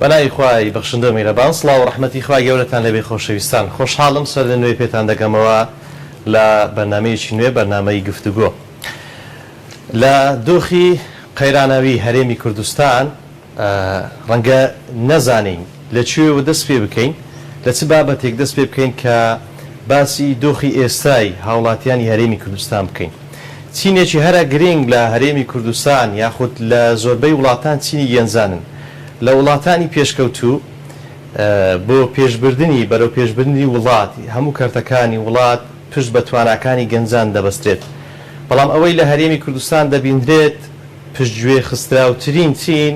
بەناوی خوای بەخشندە میهرەبان سڵاو و ڕەحمەتی خوای گەورەتان لەبێ خۆشەویستان خۆشحاڵم سەر لە نوێی پێتان دەگەمەوە لە بەرنامەیەکی نوێ بەرنامەی گفتوگۆ لە دۆخی قەیرانەوی هەرێمی کوردستان ڕەنگە نەزانین لەکوێوە دەست پێ بکەین لە چ بابەتێک دەست پێ بکەین کە باسی دۆخی ئێستای هاوڵاتیانی هەرێمی کوردستان بکەین چینێکی هەرە گرنگ لە هەرێمی کوردستان یاخود لە زۆربەی وڵاتان چینی گەنجانن لە وڵاتانی پێشکەوتوو بۆ پێشبردننی بەرەو پێشبردننی وڵات هەموو کارتەکانی وڵات پشت بە تواناکانی گەنجان دەبەسترێت بەڵام ئەوەی لە هەرێمی کوردستان دەبیندرێت پشتگوێ خستراوترین چین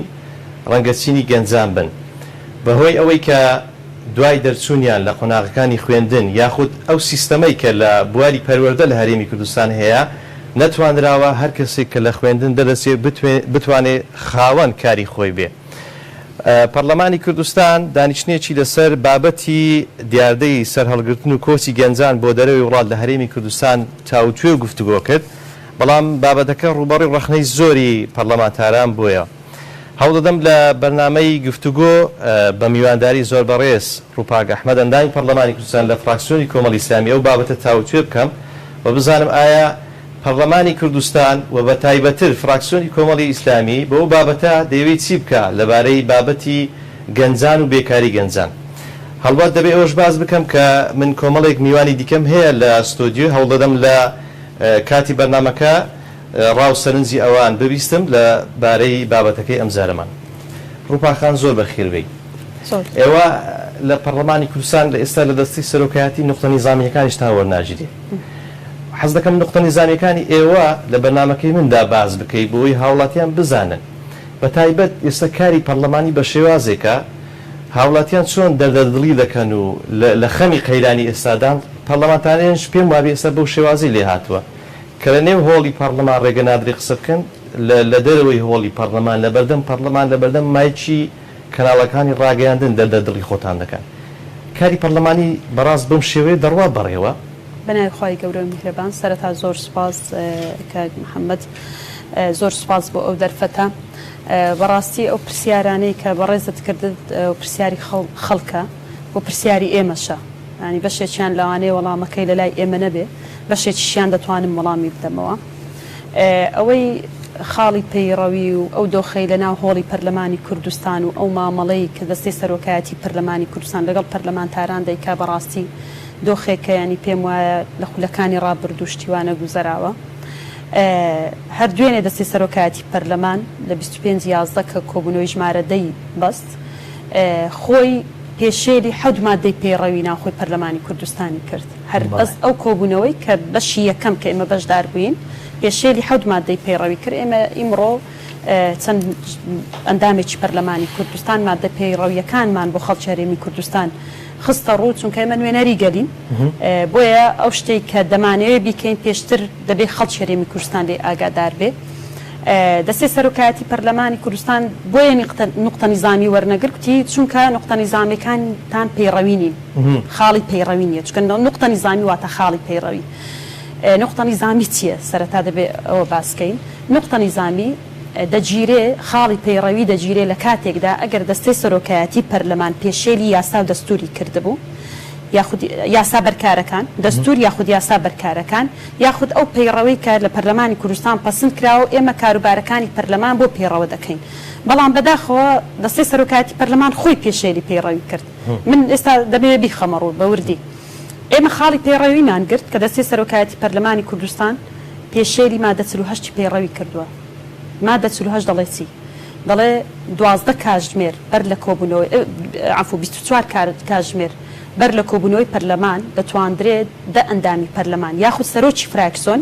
ڕەنگە چینی گەنجان بن بەهۆی ئەوەی کە دوای دەرچوونیان لە قۆناغەکانی خوێندن یاخود ئەو سیستەمەی کە لە بواری پەروەردە لە هەرێمی کوردستان هەیە نەتوانراوە هەر کەسێک کە لە خوێندن دەدەچێت بتوانێت خاوەن کاری خۆی بێ پەرلەمانی کوردستان دانیشتنێکی لەسەر بابەتی دیاردەی سەرهەڵگرتن و کۆچی گەنجان بۆ دەرەوەی وڵات لە هەرێمی کوردستان تاوتوێ گفتوگۆ کرد بەڵام بابەتەکە ڕوبەڕی ڕەخنەی زۆری پەرلەمانتاران بووە هەوڵ دەدەم لە بەرنامەی گفتوگۆ بە میوانداری زۆر بەڕێز ڕووپاک ئەحمەد ئەندامی پەرلەمانی کوردستان لە فراکسیۆنی کۆمەڵی ئیسلامی ئەو بابەتە تاوتوێ بکەم و بزانم ئایا پەرلەمانی کوردستان و بە تایبەتر فراکسیۆنی کۆمەڵی ئیسلامی بۆ ئەو بابەتە دەیەوێت چی بکە لەبارەی بابەتی گەنجان و بێکاری گەنجان هەڵبەت دەبێت ئەوش باز بکەم کە من کۆمەڵێک میوانی دیکەم هەیە لە ستۆدیۆ هەوڵ دەدەم لە کاتی بەرنامەکە ڕاوسەرنجی ئەوان ببیستم لە بارەی بابەتەکەی ئەم زارەمان ڕووپاخان زۆر بەخێربەی ئێوە لە پەرلەمانی کوردستان لە ئێستا لە دەستی سەرۆکایەتی نوقتە نیزامیەکانیشتان وەرناگیرێ حەز دەکەم نوقتە نیزامیەکانی ئێوە لە بەرنامەکەی مندا باز بکەی بۆی هاوڵاتیان بزانن بە تایبەت ئێستا کاری پەرلەمانی بە شێوازێکە هاوڵاتیان چۆن دەردەدڵی دەکەن و لە خەمی قەیرانی ئێستادان پەرلەمانتانیانش پێم وابێ ئێستا بەو شێوازی لێ هاتووە کە لە نێو هۆڵی پەرلەمان ڕێگە نادرێ قسە بکەن لە دەرەوەی هۆڵی پەرلەمان لە بەردەم پەرلەمان لە بەردەم مایکی کەناڵەکانی ڕاگەیاندن دەردەدڵی خۆتان دەکەن کاری پەرلەمانی بەڕاست بەم شێوەیە دەڕوا بەڕێوە بەناوی خوای گەورە میهرەبان سەرەتا زۆر سوپاس کاک محەممەد زۆر سوپاس بۆ ئەو دەرفەتە بەڕاستی ئەو پرسیارانەی کە بەڕێزت کردت پرسیاری خەڵکە بۆ پرسیاری ئێمەشە ینی بەشێکیان لەوانەیە وەڵامەکەی لە لای ئێمە نەبێ بەشێکیشیان دەتوانم وەڵامی بدەمەوە ئەوەی خاڵی پەیڕەوی و ئەو دۆخەی لە ناو هۆڵی پەرلەمانی کوردستان و ئەو مامەڵەی کە دەستەی سەرۆکایەتی پەرلەمانی کوردستان لەگەڵ پەرلەمانتاران دەیکا بەڕاستی دۆخێکە ینی پێم وایە لە خولەکانی ڕابردوو شتیوانە گوزەراوە هەر دوێنێ دەستی سەرۆکایەتی پەرلەمان لە 25/11 کە کۆبوونەوەی ژمارە 10 بەست خۆی پێشێلی 7 مادەی پێڕەوی ناوخۆی پەرلەمانی کوردستانی کرد هەر بەس ئەو کۆبوونەوەی کە بەشی یەکەم کە ئێمە بەشدار بووین پێشێلی 7 مادەی پێڕەوی کرد ئێمە ئیمڕۆ چەند ئەندامێکی پەرلەمانی کوردستان مادە پێڕەویەکانمان بۆ خەڵکی هەرێمی کوردستان خستە ڕوو چونکە ئێمە نوێنەری گەلین بۆیە ئەو شتێک کە دەمانەوێت بیکەین پێشتر دەبێت خەڵکی هەرێمی کوردستان لێ ئاگادار بێ دەستەی سەرۆکایەتی پەرلەمانی کوردستان بۆیە نوقتە نیزامی وەرنەگرتی چونکە نوقتە نیزامیەکانتان پەیڕەوی نین خاڵی پەیڕەوی نییە چونکە نوقتە نیزامی واتە خاڵی پەیڕەوی نوقتە نیزامی چییە سەرەتا دەبێت ئەوە باسکەین نوقتە نیزامی دەگیرێ خاڵی پەیڕەوی دەگیرێ لە کاتێکدا ئەگەر دەستەی سەرۆکایەتی پەرلەمان پێشێلی یاسا و دەستوری کردبوو یاخود یاسا بەرکارەکان دەستور یاخود یاسا بەرکارەکان یاخود ئەو پەیڕەوەی کە لە پەرلەمانی کوردستان پەسەند کراوە ئێمە کاروبارەکانی پەرلەمان بۆ پەیڕەوە دەکەین بەڵام بەداخەوە دەستەی سەرۆکایەتی پەرلەمان خۆی پێشێلی پەیڕەوی کرد من ئێستا دەبێت بیخەمە ڕوو بە وردی ئێمە خاڵی پەیڕەویمان گرت کە دەستەی سەرۆکایەتی پەرلەمانی کوردستان پێشێلی مادە 48 پەیڕەوی کردووە مادە 48 دەڵێ چی دەڵێ 12 کاتژمێر بەر لە کۆبوونەوەی عفو 24 کاتژمێر بەر لە کۆبوونەوەی پەرلەمان دەتواندرێت دە ئەندامی پەرلەمان یاخود سەرۆکی فراکسۆن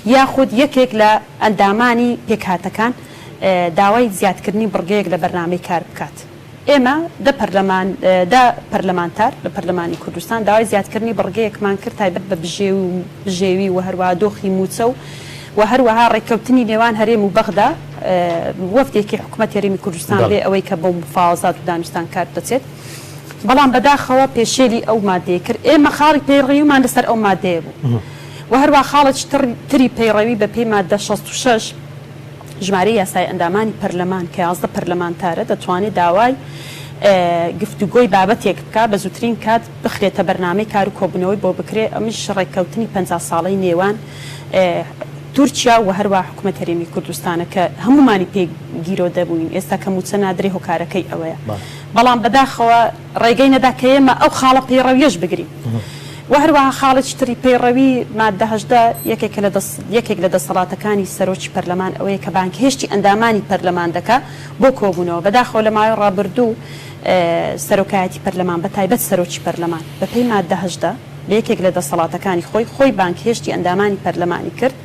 یاخود یەکێک لە ئەندامانی پێکهاتەکان داوای زیادکردنی بڕگەیەک لە بەرنامەی کار بکات ئێمە دە پەرلەمانتار لە پەرلەمانی کوردستان داوای زیادکردنی بڕگەیەکمان کرد تایبەت بە بژێوی و هەروە دۆخی موچە و هەروەها ڕێککەوتنی نێوان هەرێم و بەغدا وەفتێکی حکوومەت هەرێمی کوردستان بێ ئەوەی کە بۆ مفاوەزات و دانوستان کار دەچێت بەڵام بەداخەوە پێشێلی ئەو مادەیە کرد ئێمە خاڵی پەیڕەویمان لەسەر ئەو مادەیە بوو و هەروە خاڵێکی تری پەیڕەوی بە پێی مادە 66 ژمارەی یاسای ئەندامانی پەرلەمان کە 11 پەرلەمانتارە دەتوانێت داوای گفتوگۆی بابەتێک بکە بە زووترین کات بخرێتە بەرنامەی کار و کۆبوونەوەی بۆ بکرێ ئەمیش ڕێککەوتنی 50 ساڵەی نێوان تورکیا و هەروە حکوومەت هەرێمی کوردستانە کە هەمومانی پێ گیرۆ دەبووین ئێستا کە موچە نادرێ هۆکارەکەی ئەوەیە بەڵام بەداخەوە ڕێگەی نەدا کە ئێمە ئەو خاڵە پەیڕەویەش بگرین و هەروەها خاڵێکی تری پەیڕەوی ماددە یەکێک لە دەسەڵاتەکانی سەرۆکی پەرلەمان ئەوەیە کە بانکهێشتی ئەندامانی پەرلەمان دەکا بۆ کۆبوونەوە بەداخەوە لە ماوەی ڕابردوو سەرۆکایەتی پەرلەمان بە تایبەت سەرۆکی پەرلەمان بەپێی ماددە لە یەکێک لە دەسەڵاتەکانی خۆی بانکهێشتی ئەندامانی پەرلەمانی کرد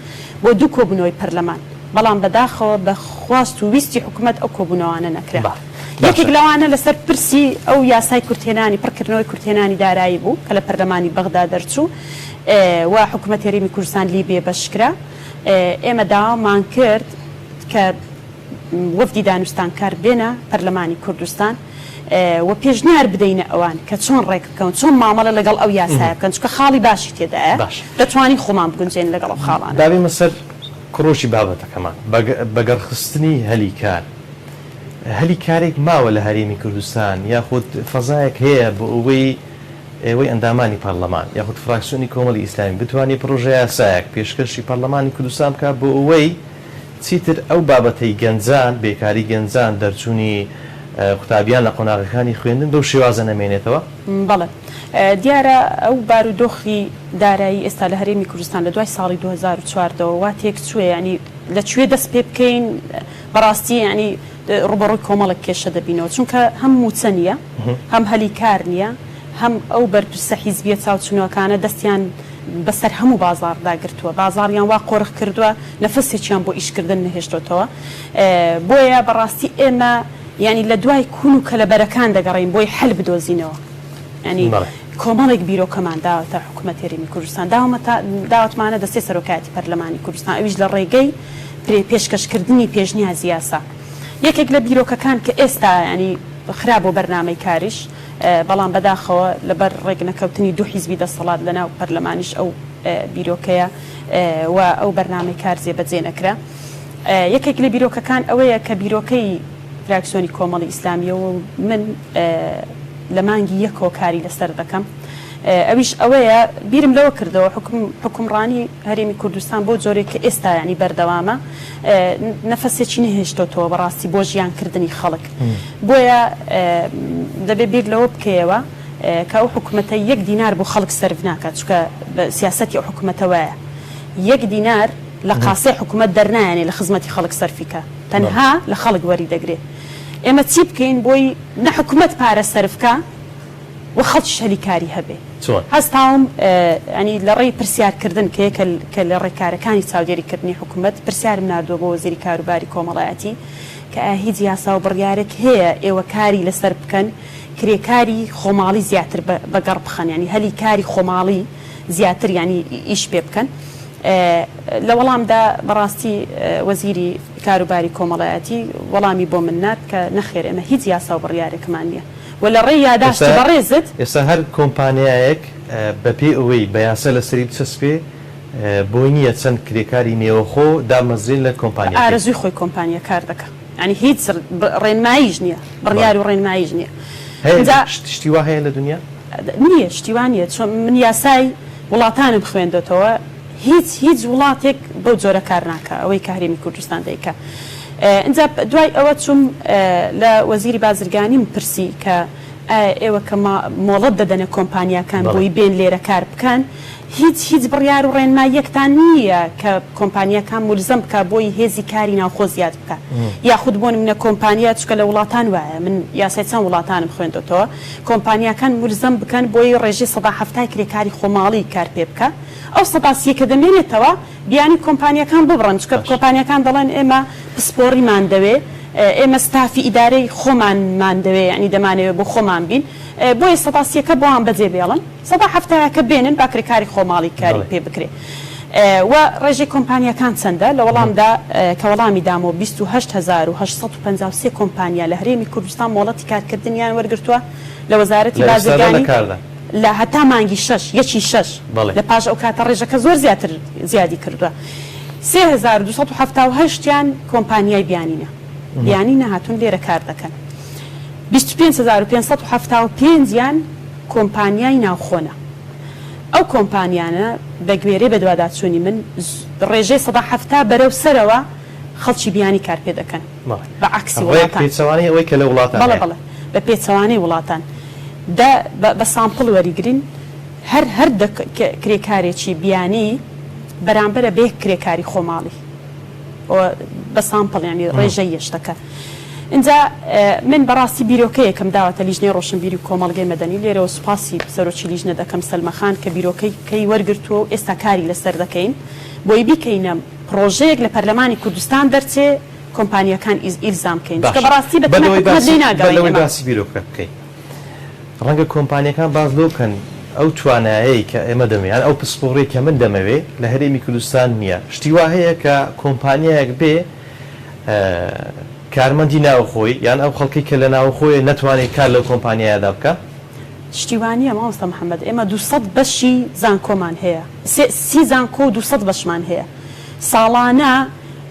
بۆ دوو کۆبوونەوەی پەرلەمان بەڵام بەداخەوە بە خواست و ویستی حکوومەت ئەو کۆبوونەوانە نەکرا یەکێک لەوانە لەسەر پرسی ئەو یاسای کورتێنانی پڕکردنەوەی کورتێنانی دارایی بوو کە لە پەرلەمانی بەغدا دەرچوو و حکوومەت هەرێمی کوردستان لیبێ بەشکرا ئێمە داوامان کرد کە وەفدی دانوستانکار بێنە پەرلەمانی کوردستان و پێشنیار بدەینە ئەوان کە چۆن ڕێک بکەون چۆن مامەڵە لەگەڵ ئەو یاسایە بکەن چونکە خاڵی باشی تێدایە دەتوانین خۆمان بگونجێن لەگەڵ ئەو خاڵانە دابێمە سەر کڕۆژی بابەتەکەمان بەگەڕخستنی هەلی کار هەلی کارێک ماوە لە هەرێمی کوردستان یاخود فەزایەک هەیە بۆ ئەوەی ئەندامانی پەرلەمان یاخود فراکسیۆنی کۆمەڵی ئیسلامی بتوانێت پرۆژە یاسایەک پێشکەشی پەرلەمانی کوردستان بکات بۆ ئەوەی چیتر ئەو بابەتەی گەنجان بێکاری گەنجان دەرچوونی قوتابیان لە قۆناغەکانی خوێندن بەو شێوازە نەمێنێتەوە بەڵێ دیارە ئەو بارودۆخی دارایی ئێستا لە هەرێمی کوردستان لە دوای ساڵی 2004 وا تێک چوێ ینی لەکوێ دەست پێ بکەین بەڕاستی ینی ڕوبەڕۆی کۆمەڵک کێشە دەبینەوە چونکە هەم موچە نییە هەم هەلی کار نییە هەم ئەو بەرپرسە حیزبیە چاوچنەوەکانە دەستیان بەسەر هەموو بازاڕدا گرتووە بازاڕیان وا قۆرخ کردووە نەفەسێکیان بۆ ئیشکردن نەهێشتۆتەوە بۆیە بەڕاستی ئێمە ینی لە دوای کون و کەلەبەرەکان دەگەڕین بۆی حل بدۆزینەوە ینی کۆمەڵێک بیرۆکەمان داوەتە حکوومەت هەرێمی کوردستان داوەتمانە دەستێ سەرۆکایەتی پەرلەمانی کوردستان ئەویش لە ڕێگەی پێشکەشکردنی پێشنیازی یاسا یەکێک لە بیرۆکەکان کە ئێستا ینی خراپ بۆ بەرنامەی کاریش بەڵام بەداخەوە لەبەر ڕێگنەکەوتنی دوو حیزبی دەسەڵات لەناو پەرلەمانیش ئەو بیرۆکەیە و ئەو بەرنامەی کار جێبەجێ نەکرا یەکێک لە بیرۆکەکان ئەوەیە کە بیرۆکەی فراکسیۆنی کۆمەڵی ئیسلامیەوە من لە مانگی یەکەوە کاری لەسەر دەکەم ئەویش ئەوەیە بیرم لەوە کردەوە حکومڕانی هەرێمی کوردستان بۆ جۆرێک کە ئێستا ینی بەردەوامە نەفەسێکی نەهێشتۆتەوە بەڕاستی بۆ ژیانکردنی خەڵک بۆیە دەبێ بیر لەوە بکەیەوە کە ئەو حکوومەتە 1 دینار بۆ خەڵک سەرف ناکات چونکە سیاسەتی ئەو حکوومەتەوەیە 1 دینار لە قاسەی حکوومەت دەرنایانێ لە خزمەتی خەڵک سەرفیکە تەنها لە خەڵک وەری دەگرێت ئێمە چی بکەین بۆی نە حکوومەت پارە سەرفکە و خەڵکی هەلیکاری هەبێ هەستاوم ینی لە ڕێی پرسیارکردن کە لە ڕێکارەکانی چاودێریکردنی حکوومەت پرسیارم نردووە بۆ وەزیری کاروباری کۆمەڵایەتی کە هیچ یاسا و بڕیارێک هەیە ئێوە کاری لەسەر بکەن کرێکاری خۆماڵی زیاتر بەگەڕ بخەن ینی هەلی کاری خۆماڵی زیاتر ینی ئیش پێ بکەن لە وەڵامدا بەڕاستی وەزیری کاروباری کۆمەڵایەتی وەڵامی بۆ من نات کە نەخێر ئێمە هیچ یاسا و بڕیارێکمان نییە و لە ڕێی یاداشت بەڕێزت ئێستا هەر کۆمپانیایەک بەپێ ئەوەی بە یاسە لەسەری بچەسپێ بۆی نییە چەند کرێکاری نێوەخۆ دامەزرین لە کۆمپانیا ئارەزوی خۆی کۆمپانیا کار دەکە ینی هیچ ڕێنماییش نییە بڕیار و ڕێنماییش نییە شتی وا هەیە لە دنیا نییە شتیوانە چۆن من یاسای وڵاتانم خوێندێتەوە هیچ وڵاتێک بەو جۆرە کار ناکە ئەوەی کە هەرێمی کوردستان دەیکە اینجا دوای ئەوە چوم لە وەزیری بازرگانیم پرسی کە ئێوە کە مۆڵەت دەدەنە کۆمپانیاکان بۆی بێن لێرە کار بکەن هیچ بڕیار و ڕێنماییەکتان نییە کە کۆمپانیەکان مولزم بکە بۆی هێزی کاری ناوخۆ زیاد بکە یاخود بۆ منە کۆمپانیا چکە لە وڵاتان وایە من یاسای چەند وڵاتانم خوێندەوە کۆمپانیەکان مولزم بکەن بۆی ڕێژەی 170 کرێکاری خۆماڵی کار پێ بکە ئەو سەپاسیە کە دەمێنێتەوە بیانی کۆمپانیەکان ببڕن چکە کۆمپانیەکان دەڵێن ئێمە پسپۆڕیمان دەوێ ئێمە ستافی ئیدارەی خۆمانمان دەوێ ینی دەمانەوێت بۆ خۆمان بین بۆیە سەپاسیەکە بۆیان بەجێ بێڵن 170کە بێنن با کرێکاری خۆماڵی کاری پێ بکرێ و ڕێژەی کۆمپانیەکان چەندە لە وەڵامدا کە وەڵامی دامەوە 28853 کۆمپانیا لە هەرێمی کوردستان مۆڵەتی کارکردنیان وەرگرتووە لە وەزارەتی بازرگانی لە هەتا مانگی 6 لە پاش ئەو کاتە ڕێژەکە زۆر زیادی کردووە 3278یان کۆمپانیای بیانینە بیانی نەهاتون لێرە کار دەکەن 25575 یان کۆمپانیای ناوخۆنە. ئەو کۆمپانیانە بە گوێرەی بە دوواداچوونی من ڕێژەی 170 بەرەو سەرەوە خەڵکی بیانی کار پێ دەکەن بە عکسی وڵاتان پێچەوانی ئەوەی کە لە وڵاتان بەڵێ بە پێچەوانەی وڵاتان بە سامپڵ وەریگرین هەر کرێکارێکی بیانی بەرامبەرە بێ کرێکاری خۆماڵی بە سامپڵ ینی ڕێژەی یەشتەکە. اینجا من بەڕاستی بیرۆکەیەکم داوەتە لیژنەی ڕۆشنبیری و کۆمەڵگەی مەدەنی لێرەوە سوپاسی سەرۆکی لیژنە دەکەم سەلمەخان کە بیرۆکەی وەرگرتووە و ئێستا کاری لەسەر دەکەین بۆی بیکەینە پرۆژەیەک لە پەرلەمانی کوردستان دەرچێ کۆمپانیەکان ئیلزام بکەین کە بەڕاستی بەلەوەی باسی بیرۆکە بکەین. ڕەنگە کۆمپانیەکان باز لۆ بکەن ئەو توانایەی کە ئێمە دەمەوێت ئەو پسپۆڕی کە من دەمەوێت لە هەرێمی کوردستان نییە. شتی وا هەیە کە کۆمپانیایەک بێ کارمەندی ناوخۆی یان ئەو خەڵکی کە لە ناوخۆی نەتوانێت کار لەو کۆمپانیایدا بکە. شتیوانیە مامۆستا محەممەد ئێمە 200 بەشی زانکۆمان هەیە 30 زانکۆ و 200 بەشمان هەیە ساڵانە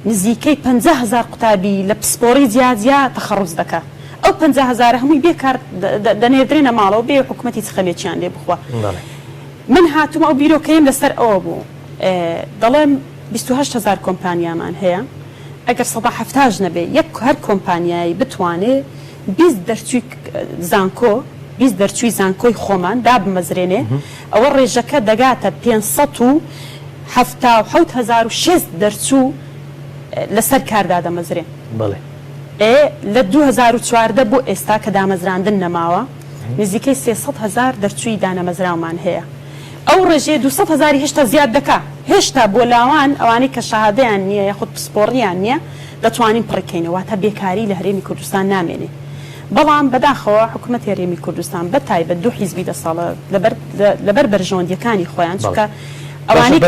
نزیکەی 50,000 قوتابی لە پسپۆڕی جیاجیا تەخەڕوز دەکات. ئەو 50,000 هەمووی بێکار دەنێدرێنە ماڵەوە بێ حکوومەتی خەلێکیان لێ بخوا. من هاتووم ئەو بیرۆکەیم لەسەر ئەوە بوو دەڵێم 28,000 کۆمپانیامان هەیە ئەگەر 170 نەبێ یەک هەر کۆمپانیایی بتوانێت 20 دەرچووی زانکۆ 20 دەرچووی زانکۆی خۆمان دابمەزرێنێ ئەوە ڕێژەکە دەگاتە 577,600 دەرچوو لەسەر کاردا دەمەزرێن. لە 2014 بۆ ئێستا کە دامەزراندن نەماوە نزیکەی 300,000 دەرچووی دانەمەزراومان هەیە. ئەو ڕێژێ 200,000 هێشتا زیاد دەکا هێشتا بۆ لاوان ئەوانەی کە شەهادەیان نییە یاخود پسپۆڕیان نییە دەتوانین پڕکەینەوە تا بێکاری لە هەرێمی کوردستان نامێنێ. بەڵام بەداخەوە حکوومەت هەرێمی کوردستان بە تایبەت دوو حیزبی دەساڵە لەبەر بەرژەوەندیەکانی خۆیان چونکە ئەوانەی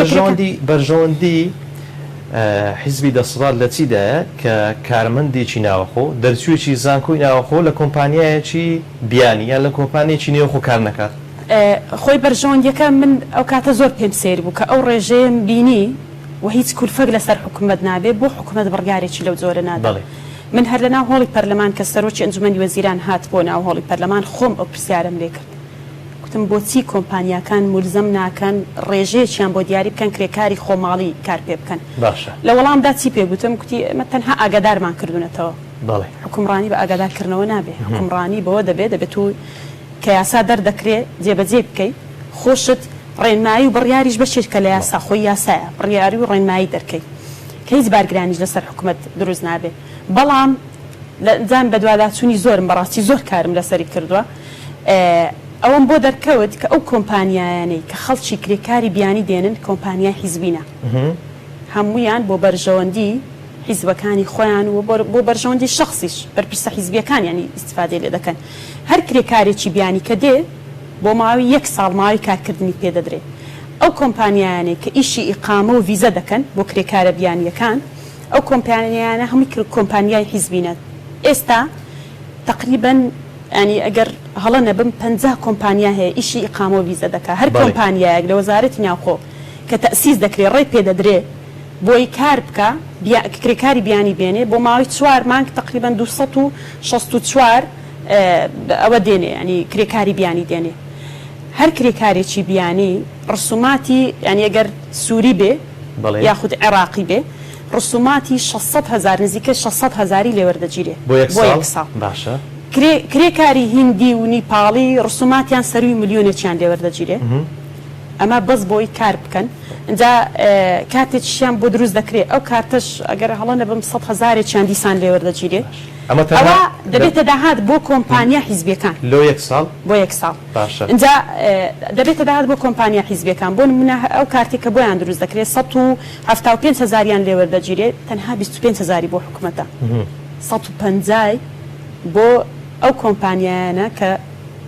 بەرژەوەندی حیزبی دەسەڵات لە چیدایە کە کارمەندێکی ناوەخۆ دەرچوویەکی زانکۆی ناوەخۆ لە کۆمپانیایەکی بیانی یان لە کۆمپانیەکی نێوەخۆ کار نەکات. خۆی بەرژەوەندیەکە من ئەو کاتە زۆر پێم سێر بوو کە ئەو ڕێژەیەم بینی و هیچ کولفەک لەسەر حکوومەت نابێ بۆ حکوومەت بڕگارێکی لەو زۆرە نادا. من هەر لە ناو هۆڵی پەرلەمان کە سەرۆکی ئەنجومەنی وەزیران هات بۆ ناو هۆڵی پەرلەمان خۆم ئەو پرسیارم لێ کرد. گوتم بۆچی کۆمپانیەکان مولزەم ناکەن ڕێژەیەکیان بۆ دیاری بکەن کرێکاری خۆماڵی کار پێ بکەن. لە وەڵامدا چی پێ گوتم گوتی ئەمە تەنها ئاگادارمان کردوونەتەوە. حکومڕانی بە ئاگادارکردنەوە نابێ حکومڕانی بەوە دەبێت و کە یاسا دەردەکرێت جێبەجێ بکەیت خۆشت ڕێنمایی و بڕیاریش بەشێک کە لە یاسا خۆی یاسایە بڕیاری و ڕێنمایی دەرکەیت کە هیچ بارگرانیش لەسەر حکوومەت دروست نابێ. بەڵام لەجان بە دوواداچوونی زۆرم بەڕاستی زۆر کارم لەسەری کردووە ئەوەم بۆ دەرکەوت کە ئەو کۆمپانیایانەی کە خەڵکی کرێکاری بیانی دێنن کۆمپانیای حیزبینە هەمویان بۆ بەرژەوەندی حیزبەکانی خۆیان و بۆ بەرژەوەندی شخصیش بەرپرسە حیزبیەکان ینی ئیستیفادەی لێ دەکەن. هەر کرێکارێکی بیانی کە دێ بۆ ماوەی 1 ساڵ ماوەی کارکردنی پێدەدرێت. ئەو کۆمپانیایانەی کە ئیشی ئیقامە و ڤیزە دەکەن بۆ کرێکارە بیانیەکان ئەو کۆمپانیایانە هەمووی کۆمپانیای حیزبینە. ئێستا تقریبا ینی ئەگەر هەڵە نەبم 50 کۆمپانیا هەیە ئیشی ئیقامە و ڤیزە دەکات. هەر کۆمپانیایەک لە وەزارەتی ناوخۆ کە تەسیس دەکرێت ڕێ پێدەدرێ بۆی کار بکە کرێکاری بیانی بێنێ بۆ ماوەی 4 مانگ تقریبا 264 ئەوە دێنێ ینی کرێکاری بیانی دێنێ. هەر کرێکارێکی بیانی ڕسوماتی ینی ئەگەر سووری بێ یاخود عێراقی بێ ڕسوماتی 600,000 نزیکە 600,000 لێوەردەگیرێ بۆ 1 ساڵ. باشە کرێکاری هیندی و نیپاڵی ڕسوماتیان سەروی ملیۆنێکیان لێوەردەگیرێ ئەمە بەس بۆی کار بکەن. اینجا کاتێکیان بۆ دروست دەکرێت ئەو کاتەش ئەگەر هەڵە نەبم 100,000 دیسان لێوەردەگیرێ ئەوە دەبێتە داهات بۆ کۆمپانیا حیزبیەکان لۆ 1 ساڵ بۆ 1 ساڵ. اینجا دەبێتە داهات بۆ کۆمپانیا حیزبیەکان بۆ نمونە ئەو کارتێک کە بۆیان دروست دەکرێت 175,000 لێوەردەگیرێت تەنها 25,000 بۆ حکوومەتە 150 بۆ ئەو کۆمپانیایانە کە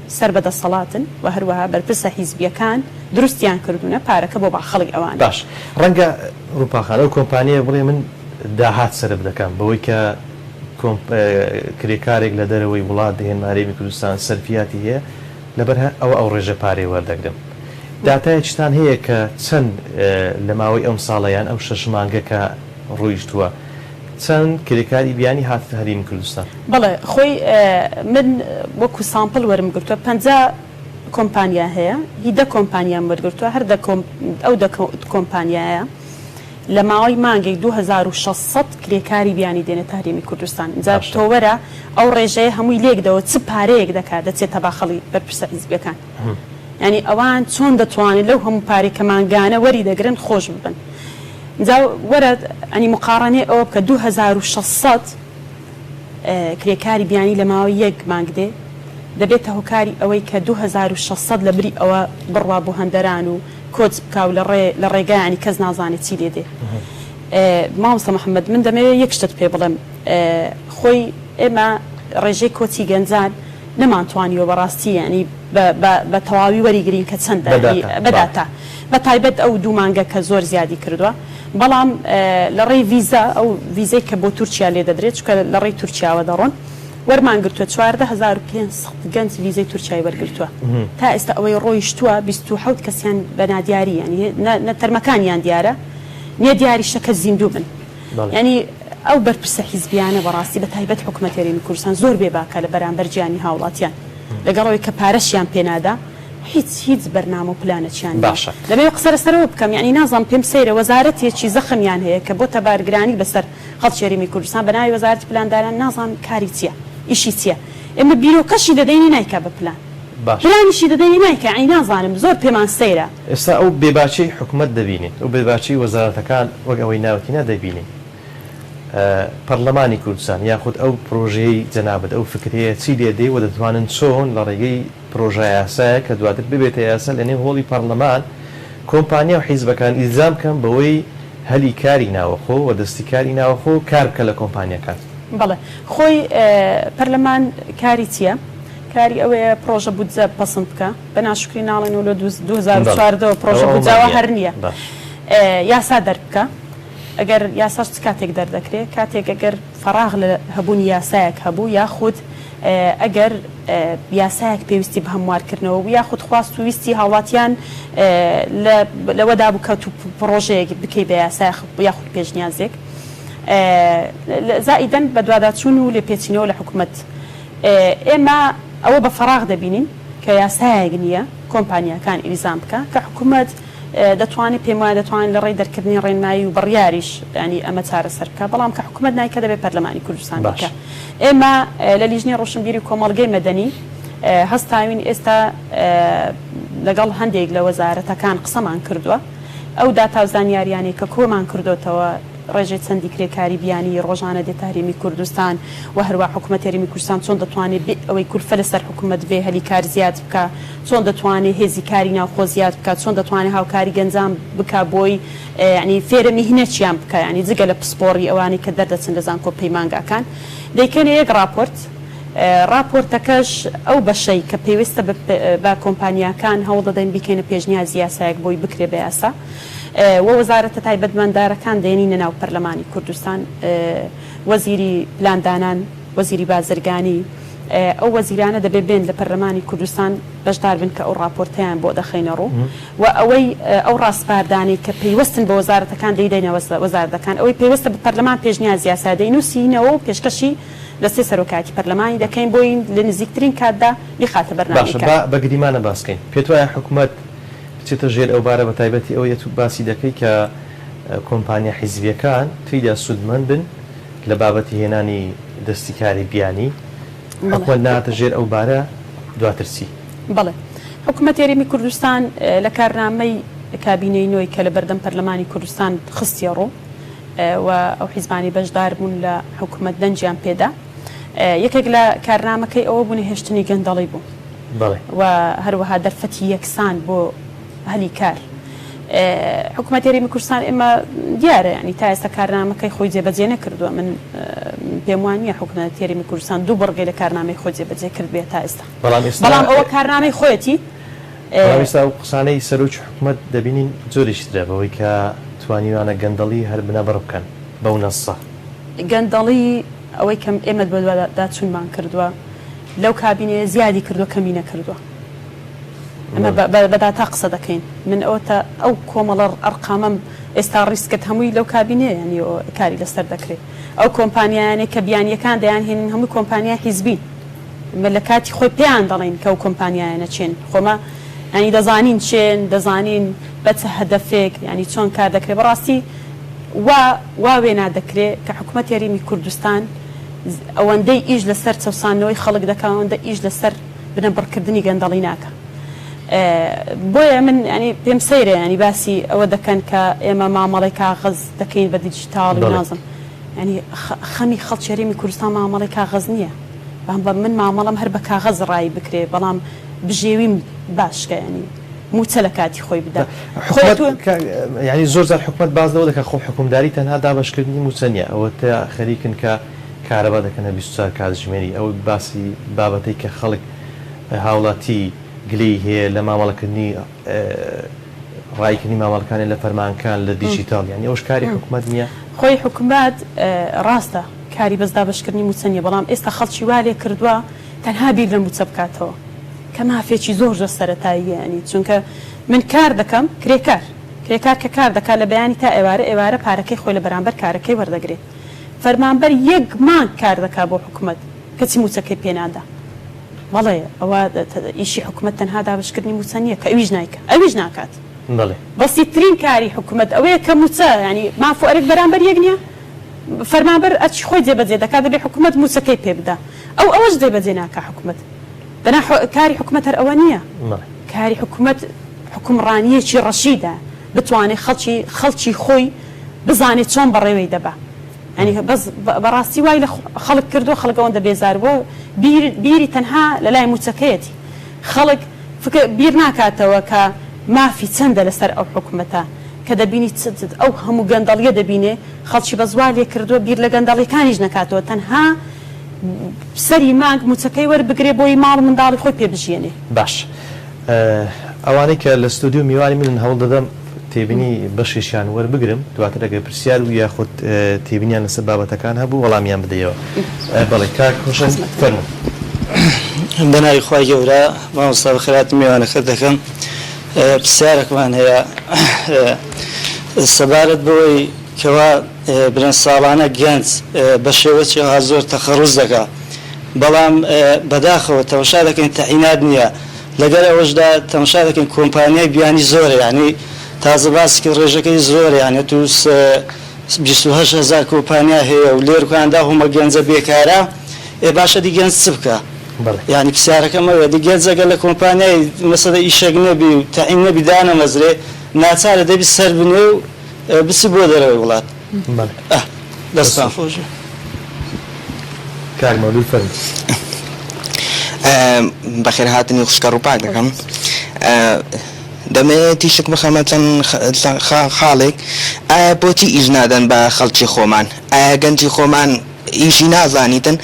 سەر بەدەسەڵاتن و هەروەها بەرپرسە حیزبیەکان دروستیان کردوونە پارەکە بۆ باخەڵی ئەوان. باش ڕەنگە ڕووپاخانە و کۆمپانیە بڵێ من داهات سرب دەکەم بەوەی کە کرێکارێک لە دەرەوەی وڵات دێن هەرێمی کوردستان سەرفیاتی هەیە لەبەر ئەو ڕێژە پارەی وەردەگرم. داتایەکتان هەیە کە چەند لە ماوەی ئەم ساڵەیان ئەو 6 مانگە کە ڕۆیشتووە چەند کرێکاری بیانی هاتە هەرێمی کوردستان. بەڵێ خۆی من وەکو سامپل وەرم گرتووە 50 کۆمپانیا هەیە هی 10 کۆمپانیان وەرگرتووە هەر ئەو 10 کۆمپانیایە لە ماوەی مانگەی 2600 کرێکاری بیانی دێنێتە هەرێمی کوردستان. جا تۆوەرە ئەو ڕێژەیە هەمووی لێکدەوە چ پارەیەک دەکات دەچێتە باخەڵی بەرپرسە حیزبیەکان. ینی ئەوان چۆن دەتوانێت لەو هەموو پارێک کە مانگانە وەری دەگرن خۆش ببن. جا وەرە ئەنی مقارنێ ئەوە بکە 2600 کرێکاری بیانی لە ماوەی یەک مانگ دێ دەبێتە هۆکاری ئەوەی کە 2600 لە بری ئەوە بڕوا بۆ هەندەران و کۆچ بکاو لە ڕێگایانی کەس نازانێت چی لێ دێ. مامۆستا محەممەد من دەمەوێت یەک شتت پێ بڵێم خۆی ئێمە ڕێژەی کۆچی گەنجان نەمانتوانیەوە بەڕاستی ینی بە تەواوی وەریگرین کە چەندە بەداتا بە تایبەت ئەو دوو مانگە کە زۆر زیادی کردووە بەڵام لە ڕێی ڤیزا ئەو ڤیزەی کە بۆ تورکیا لێ دەدرێت چکە لە ڕێی تورکیاوە دەڕۆن وەرمان گرتووە 14500 گەنج ڤیزەی تورکیای وەرگرتووە تا ئێستا ئەوەی ڕۆیشتووە 27 کەسیان بەنادیاری ینی نەتەرمەکانیان دیارە نییە دیاری شەکە زیندوو بن ینی ئەو بەرپرسە حیزبیانە بەڕاستی بە تایبەت حکوومەت هەرێمی کوردستان زۆر بێباکە لە بەرامبەر گیانی هاوڵاتیان لەگەڵەوەی کە پارەشیان پێنادا هیچ بەرنامە و پلانەچیان باشە لەبێ قسەرە سەرەوە بکەم یعنی نازانم پێم سەیرە وەزارەتێکی زەخمیان هەیە کە بۆ تەبارگرانی بەسەر خەڵکی هەرێمی کوردستان بەناوی وەزارەتی پلانداران نازانم کاری چییە ئیشی چییە ئێمە بیرۆکەشی دەدەینی نایکا بە پلان پلانیشی دەدەینی نایکە ئەی نازانم زۆر پێمان سەیرە ئێستا ئەو بێباچەی حکوومەت دەبینێت ئەو بێباچەی وەزارەتەکان وەک ئەوەی ناوەتیە دەبینێت پەرلەمانی کوردستان یاخود ئەو پرۆژەی جەنابەت ئەو فکرەیە چی لێ دێ و دەتوانن چۆن لە ڕێگەی پرۆژە یاسایە کە دواتر ببێتە یاسا لە نێو هۆڵی پەرلەمان کۆمپانیا و حیزبەکان ئیلزام بکەن بەوەی هەلی کاری ناوەخۆ و دەستی کاری ناوەخۆ کار بکە لە کۆمپانیەکان. بەڵێ خۆی پەرلەمان کاری چییە؟ کاری ئەوەیە پرۆژە بودجە پەسەند بکە بە ناشکری ناڵێن و لە 2014 پرۆژە بودجاوە هەر نییە یاسا دەربکە ئەگەر یاساش کاتێک دەردەکرێت کاتێک ئەگەر فەراغ لە هەبوونی یاسایەک هەبوو یاخود ئەگەر یاسایەک پێویستی بە هەموارکردنەوە یاخود خواست و ویستی هاوڵاتیان لەوەدا بکەوت و پرۆژەیەک بکەی بە یاسای یاخود پێشنیازێک زائیدەن بە دوواداچوون و لێ پێچینەوە لە حکوومەت ئێمە ئەوە بە فەراغ دەبینین کە یاسایەک نییە کۆمپانیەکان ئیلزام بکە کە حکوومەت دەتوانێت پێم وایە دەتوانێت لە ڕێی دەرکردنی ڕێنمایی و بڕیاریش ینی ئەمە چارەسەر بکە بەڵام کە حکوومەت نایکە دەبێت پەرلەمانی کوردستان بکە. ئێمە لە لیژنەی ڕۆشنبیری کۆمەڵگەی مەدەنی هەستاوین ئێستا لەگەڵ هەندێک لە وەزارەتەکان قسەمان کردووە ئەو داتا و زانیاریانی کە کۆمان کردوتەوە ڕێژەی چەندی کرێکاری بیانی ڕۆژانە دێتە هەرێمی کوردستان و هەروە حکوومەت هەرێمی کوردستان چۆن دەتوانێت ئەوەی کورفە لەسەر حکوومەت بێ هەلی کار زیاد بکە چۆن دەتوانێت هێزی کاری ناوخۆ زیاد بکات چۆن دەتوانێت هاوکاری گەنجان بکە بۆی ینی فێرە میهنەتیان بکە ینی جگە لە پسپۆڕی ئەوانی کە دەردەچن لە زانکۆ پەیمانگاکان دەیکەنە یەک راپۆرتەکەش ئەو بەشەی کە پێویستە بە کۆمپانیاکان هەوڵ دەدەین بکەینە پێشنیازی یاسایەک بۆی بکرێ بە یاسا وەزارەتە تایبەتمەنددارەکان دێنینە ناو پەرلەمانی کوردستان وەزیری پلاندانان وەزیری بازرگانی ئەو وەزیرانە دەبێت بێن لە پەرلەمانی کوردستان بەشدار بن کە ئەو راپۆرتیان بۆ دەخینە ڕوو و ئەوەی ئەو ڕاستپاردانی کە پێیوەستن بە وەزارەتەکان دەیدەینەوە وەزارەتەکان ئەوەی پێویستە بە پەرلەمان پێشنیازی یاسا دەینووسینەوە و پێشکەشی لەسێ سەرۆکاتی پەرلەمانی دەکەین بۆی لە نزیکترین کاتدا بخاتە بەرنامەکە. بەگریمانە باسکەین پێت وایە حکوومەت بچێتە ژێر ئەو بارە بە تایبەتی ئەوەیە تو باسی دەکەی کە کۆمپانیا حیزبیەکان تێیدا سودمەند بن لە بابەتی هێنانی دەستیکاری بیانی حکوومەت ناتە ژێر ئەو بارە دواترسی. بەڵێ حکوومەت هەرێمی کوردستان لە کارنامەی کابینەی نوێی کە لە بەردەم پەرلەمانی کوردستان خستیە ڕوو و ئەو حیزبانی بەشدار بوون لە حکوومەت دەنجیان پێدا یەکێک لە کارنامەکەی ئەوە بوونی هێشتنی گەندەڵی بوو و هەروەها دەرفەتی یەکسان بۆ هەلی کار حکوومەت هەرێمی کوردستان ئێمە دیارە ینی تا ئێستا کارنامەکەی خۆی جێبەجێ نەکردووە من پێم وانە حکوومەت هەرێمی کوردستان دوو بڕگەی لە کارنامەی خۆی جێبەجێ کرد بێت تا ئێستا بەڵام ئەوە کارنامەی خۆیەتی ئێستا و قسانەی سەرۆکی حکوومەت دەبینین زۆریش درە بەوەی کە توانیوانە گەندەڵی هەر بنەبڕ بکەن بەو نەسە گەندەڵی ئەوەی کەم ئێمە بەداچوونمان کردووە لەو کابینەیە زیادی کردووە کەمی نەکردووە ئەمە بەداتا قسە دەکەین من ئەوە تا ئەو کۆمەڵە ئەرقامەم ئێستا ڕیسکت هەمووی لەو کابینێ ینی کاری لەسەر دەکرێت ئەو کۆمپانیانێک کە بیانیەکان دەیانهێنن هەمووی کۆمپانیا حیزبین لە کاتی خۆی پێیان دەڵێن کە ئەو کۆمپانیایانە چێن خۆمە ینی دەزانین چێن دەزانین بەچە هەدەفێک ینی چۆن کار دەکرێت بەڕاستی وا وێنا دەکرێت کە حکوومەت یاریمی کوردستان ئەوەندەی ئیش لەسەر چەسانەوەی خەڵک دەکات ئەوەندە ئیش لەسەر بنەبڕکردنی گەندەڵی ناکە بۆیە من ینی پێم سەیرە ینی باسی ئەوە دەکەن کە ئێمە مامەڵی کاغەز دەکەین بە دیجیتاڵ و نازم ینی خەمی خەڵکی یاریمی کوردستان مامەڵی کاغەز نییە بە من مامەڵم هەر بە کاغەز ڕای بکرێ بەڵام بژێویم باشکە ینی موچە لە کاتی خۆی بدە ینی زۆر زار حکومت باز لەوە دەکات خۆ حکومداری تەنها دابشکردنی موچە نیە ئەوە تا خەریکن کە کارەبا دەکەنە 24 کاتژمێری ئەو باسی بابەتەی کە خەڵک هاوڵاتی گلی هەیە لە مامەڵەکردنی ڕایکردنی مامەڵەکانی لە فەرمانکان لە دیجیتال ینی ئەوش کاری حکومت نییە خۆی حکومات ڕاستە کاری بەس دابشکردنی موچە نیە بەڵام ئێستا خەڵکی وا لێ کردووە تەنها بیر لە موچە بکاتەوە کە مافێکی زۆر زۆر سەرەتاییە ینی چونکە من کار دەکەم کرێکار کە کار دەکات لە بەیانی تا ئێوارە پارەکەی خۆی لە بەرامبەر کارەکەی وەردەگرێت فەرمانبەر یەک مانگ کار دەکات بۆ حکومت کەچی موچەکەی پێنادا بەڵێ ئەوە ئیشی حکومت تەنها دابشکردنی موچە نییە کە ئەویش ناکات بەسیترین کاری حکومت ئەوەیە کە موچە ینی مافوەرێک بەرامبەر یەک نییە فەرمانبەر ئەچی خۆی جێبەجێ دەکات دەبێ حکومت موچەکەی پێ بدە ئەوەش جێبەجێ ناکە حکومت بەنا کاری حکومت هەر ئەوە نییە کاری حکومت حکومڕانیەکی ڕەشیدە بتوانێت خەڵکی خۆی بزانێت چۆن بەڕێوەی دەبا ینی بەس بەڕاستی وای لە خەڵک کردو خەڵک ئەوەندە بێزار بۆ بیری تەنها لە لای موچەکەیەتی خەڵک بیر ناکاتەوە کە مافی چەندە لەسەر ئەو حکومەتە کە دەبینی ئەو هەموو گەندەڵیە دەبینێ خەڵکی بە زوال لێ کردووە بیر لە گەندەڵیەکانیش نکاتەوە تەنها سەری مانگ موچەکەی وەربگرێ بۆی ماڵ منداڵی خۆی پێبژێنێ باش ئەوانەی کە لە ستودیو میوانی من هەوڵ دەدەم تێبینی بەشێشیان وەربگرم دواتر ئەگەر پرسیار و یاخود تێبینیان لەسەر بابەتەکان هەبوو وەڵامیان بدەیەوە بەڵێ کاک خۆشن فەرموو بەناوی خوای گەورە مامۆستا بەخێراتی میوانەکەت دەکەم پرسیارێکمان هەیە سەبارەت بەوەی کەوا برن ساڵانە گەنج بە شێوەیەکی زۆر تەخەڕوز دەکات بەڵام بەداخەوە تەماشا دەکەین تەعینات نییە لەگەر ئەوەشدا تەماشا دەکەین کۆمپانیای بیانی زۆرە یعنی تازە باسکی ڕێژەکەی زۆرە یانە تو 28,000 کۆمپانیا هەیە و لێرکاندا هەموو گەنجە بێکارە باشە دی گەنج چ بکە یعنی پرسیارەکەمەوە دی گەنجەگە لە کۆمپانیای مەسەلە ئیشێک نەبی و تەعین نەبی دانەمەزرێ ناچارە دەبی سەر بنێ و بچی بۆ دەرەوەی وڵات دەستان خۆش کاک مەولود فەرموو بەخێر هاتنی خوشکە ڕووپاک دەکەم دەمەوێت تیشک بخەمە چەند خاڵێک ئایا بۆچی ئیش نادەن بە خەڵکی خۆمان ئایا گەنجی خۆمان ئیشی نازانیتن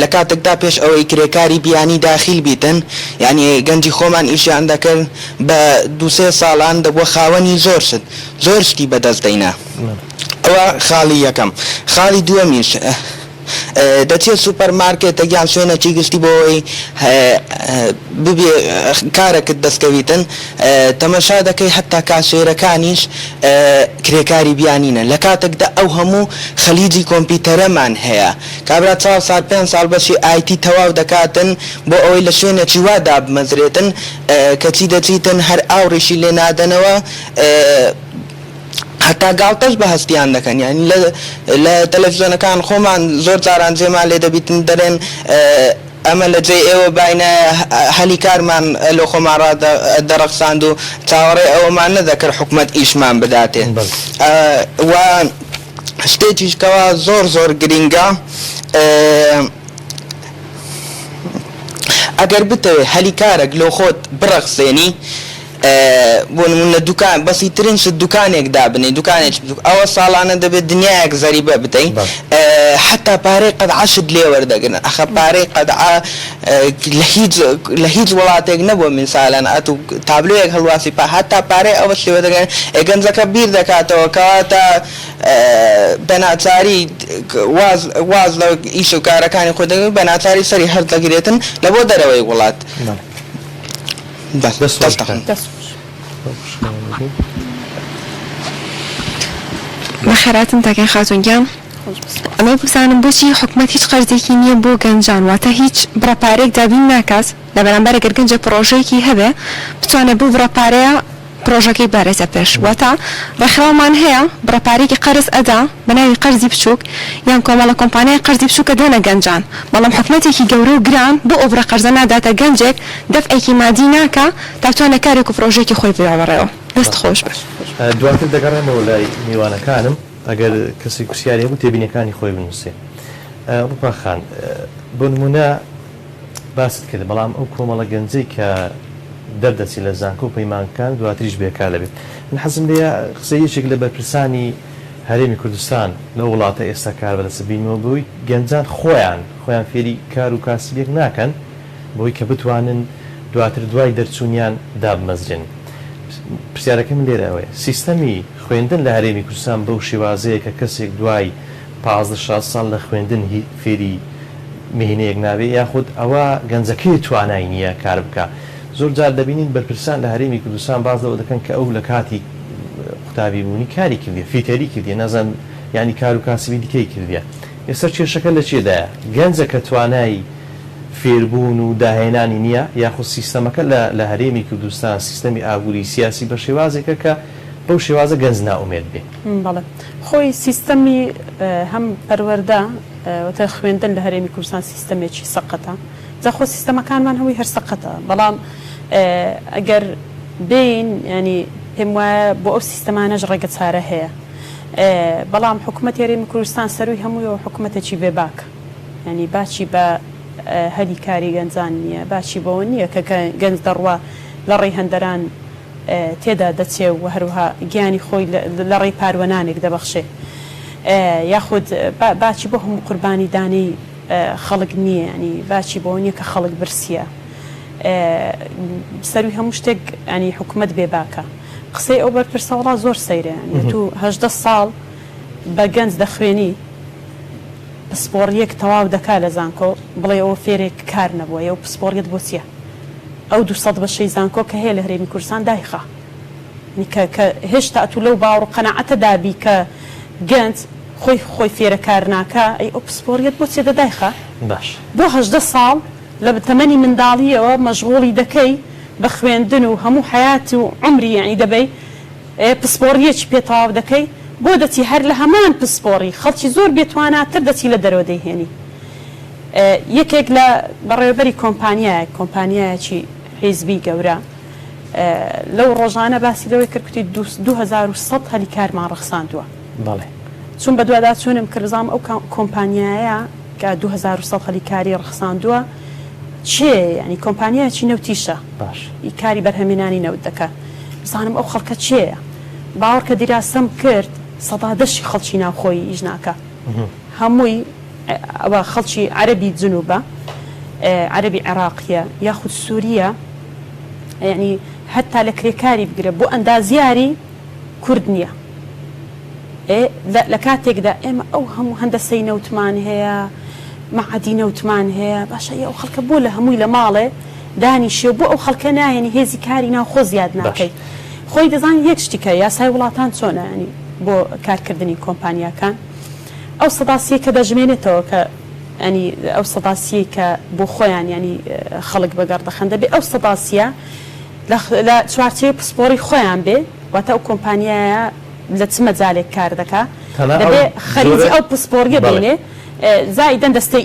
لە کاتێکدا پێش ئەوەی کرێکاری بیانی داخیل بیتن یعنی گەنجی خۆمان ئیشیان دەکەن بە 2-3 ساڵان دەبووە خاوەنی زۆر شتی بەدەست دەینا ئەوە خاڵی یەکەم خاڵی دووەمیش دەچێت سوپەرمارکێتە یان شوێنەکی گشتی بۆەوەی ببێ کارێکت دەستکەویتن تەمەشا دەکەی هەتا کاسێرەکانیش کرێکاری بیانینە لە کاتێکدا ئەو هەموو خەلیجی کۆمپیوتەرەمان هەیە کابرا 4 ساڵ 5 ساڵ بەشی ئایتی تەواو دەکاتن بۆ ئەوەی لە شوێنێکی وادا بمەزرێتن کەچی دەچیتن هەر ئاوڕێشی لێ نادەنەوە هەتا گاڵتەش بە هەستیان دەکەن یعنی لە تەلەڤیزیۆنەکان خۆمان زۆر جاران جێمان لێ دەبیتن دەرێن ئەمە لە جێ ئێوە باینە هەلی کارمان لە خۆمان دەرەخساند و چاوەڕێ ئەوەمان نەدەکرد حکومەت ئیشمان بداتێ و شتێکیشکەوە زۆر گرینگە ئەگەر بتەوێت هەلی کارێک لۆ خۆت بڕەخسێنی بۆ نمونە دوکان بەسیترین شت دوکانێک دابنێ دوکانێک ئەوە ساڵانە دەبێت دنیایەک زەریبە بدەین حتا پارەی قەدعەشت لێ وەردەگرن ئەخە پارەی قەدعە لە هیچ وڵاتێک نەبووە من ساڵانە ئەتو تابلۆیەک هەڵواسی هەتا پارەی ئەوە لێ وەردەگرن گەنجەکە بیر دەکاتەوە کەواتە بەناچاری واز لە ئیش و کارەکانی خۆ دەگرن بەناچاری سەری هەر دەگرێتن لە بۆ دەرەوەی وڵات بەخێراتم تاکەی خاتونگیان ئەمە بزانم بۆچی حکومەت هیچ قەرزێکی نییە بۆ گەنجان واتە هیچ بڕەپارێک دابین ناکات لە بەرامبەر ئەگەر گەنجە پرۆژەیەکی هەبێ بتوانێت بۆ بڕەپارەیە پرۆژەکەی بارێزە پێش واتە ڕێکخراومان هەیە بڕەپارێکی قەرز ئەدا بەناوی قەرزی بچووک یان کۆمەڵە کۆمپانیای قەرزی بچووکە دێنە گەنجان بەڵام حکومەتێکی گەورە و گران بۆ ئەو بڕە قەرزە ناداتە گەنجێک دەفعێکی مادی ناکە تا بتوانێت کارێک و پرۆژێکی خۆی بێوەڕێەوە دەست خۆش بێت دواتر دەگەڕێنەوە لای میوانەکانم ئەگەر کەسی پرسیاری هەبوو تێبینەکانی خۆی بنووسێ ڕوپا خان بۆ نمونە باست کرد بەڵام ئەو کۆمەڵە گەنجەی کە دەردەچی لە زانکۆ و پەیمانەکان دواتریش بێکار لەبێت من حەزم لێیە قسە یەکێک لە بەرپرسانی هەرێمی کوردستان لە وڵاتە ئێستا کار بەدەست بینەوە بۆی گەنجان خۆیان فێری کار و کاسبێک ناکەن بۆی کە بتوانن دواتر دوای دەرچوونیان دابمەزرێن پرسیارەکە من لێرە ئەوەیە سیستەمی خوێندن لە هەرێمی کوردستان بەو شێوازەیە کە کەسێک دوای 15 ساڵ لە خوێندن فێری مهینەیەک ناوێ یاخود ئەوە گەنجەکەی توانای نییە کار بکە زۆر جار دەبینین بەرپرسان لە هەرێمی کوردستان باز لەوە دەکەن کە ئەو لە کاتی قوتابی بوونی کاری کردێ فیتەری کردێ نەزان ینی کار و کاسبی دیکەی کردێ ئێستا کێشەکە لە چێدایە گەنجە کە توانای فێربوون و داهێنانی نییە یاخود سیستەمەکە لە هەرێمی کوردستان سیستەمی ئاگووری سیاسی بە شێوازێکە کە بەو شێوازە گەنج ناومێت بێ بەڵێ خۆی سیستەمی هەم پەروەردە وتە خوێندن لە هەرێمی کوردستان سیستەمێکی سەقەتە جاخۆ سیستەمەکانمان هەوی هەر سەقەتە بەڵام ئەگەر بین ینی پێم وایە بۆ ئەو سیستەمانەش ڕێگە چارە هەیە بەڵام حکوومەت هەرێمی کوردستان سەروی هەمووی حکوومەتێکی بێباک ینی باچی بە هەلی کاری گەنجان نییە باچی بەوە نییە کە گەنج دەڕوا لە ڕێی هەندەران تێدا دەچێ و هەروها گیانی خۆی لە ڕێی پاروەنانێک دەبەخشێ یاخود باچی بۆ هەموو قوربانی دانەی خەڵک نییە ینی باچی بۆ نییە کە خەڵک برسیە سەروی هەموو شتێک ینی حکوومەت بێباکە قسەی ئەو بەرپرسەوەڵا زۆر سەیرە تو 18 ساڵ بە گەنج دەخوێنی پسپۆڕیەک تەواو دەکا لە زانکۆ بڵێ ئەوە فێرێک کار نەبووە ئەو پسپۆڕیت بۆ چییە ئەو 200 بەشەی زانکۆ کە هەیە لە هەرێمی کوردستان دایخە کە هێشتا ئەتو لەو باوەڕ و قەناعەتە دابی کە گەنج خۆی فێرە کار ناکە ئەی ئەو پسپۆڕیەت بۆ چێ دەدایخە باش بۆ 18 ساڵ لە تەمەنی منداڵیەوە مەشغوڵی دەکەی بە خوێندن و هەموو حیاتی و عمری یعنی دەبەی پسپۆڕیەکی پێتەواو دەکەی بۆ دەچی هەر لە هەمان پسپۆڕی خەڵکی زۆر بێتواناتر دەچی لە دەرەوە دەیهێنی یەکێک لە بەڕێوەبەری کۆمپانیایەکی حیزبی گەورە لەو ڕۆژانە باسی لەوەی کردکوتی 2100 هەلی کارمان ڕەخساندووە بەڵێ چون بە دووادا چوونم کردزانم ئەو کۆمپانیایە کە 2100 هەلی کاری ڕەخساندووە چێ ینی کۆمپانیایەکی نەوتیشە باش کاری بەرهەمێنانی نەوت دەکات بزانم ئەو خەڵکە چێە باوەڕ کە دیراسەم کرد سەدادەشی خەڵکی ناوخۆی ئیش ناکە هەمووی ئەوە خەڵکی عەرەبی جنوبە عەرەبی عێراقیە یاخود سووریە ینی هەتا لە کرێکاری بگرە بۆ ئەندازیاری کورد نییە لە کاتێکدا ئێمە ئەو هەموو هەندەسەی نەوتمان هەیە مەعەدی نەوتمان هەیە باشە ئەو خەڵکە بۆ لە هەمووی لە ماڵێ دانیشێ بۆ ئەو خەڵکە نایەنی هێزی کاری ناوخۆ زیاد ناکەیت خۆی دەزان یەک شتیکە یاسای وڵاتان چۆنە ینی بۆ کارکردنی کۆمپانیاکان ئەو سەداسیە کە دەژمێنێتەوە کە ینی ئەو سەداسیە کە بۆ خۆیان ینی خەڵک بەگەڕ دەبێ ئەو سەداسیە لە چوارچێ پسپۆڕی خۆیان بێ واتە ئەو کۆمپانیایە لە چ مەجالێک کار دەکا دەبێ خەریجی ئەو پسپۆریە بینێ زایدەن دەستەی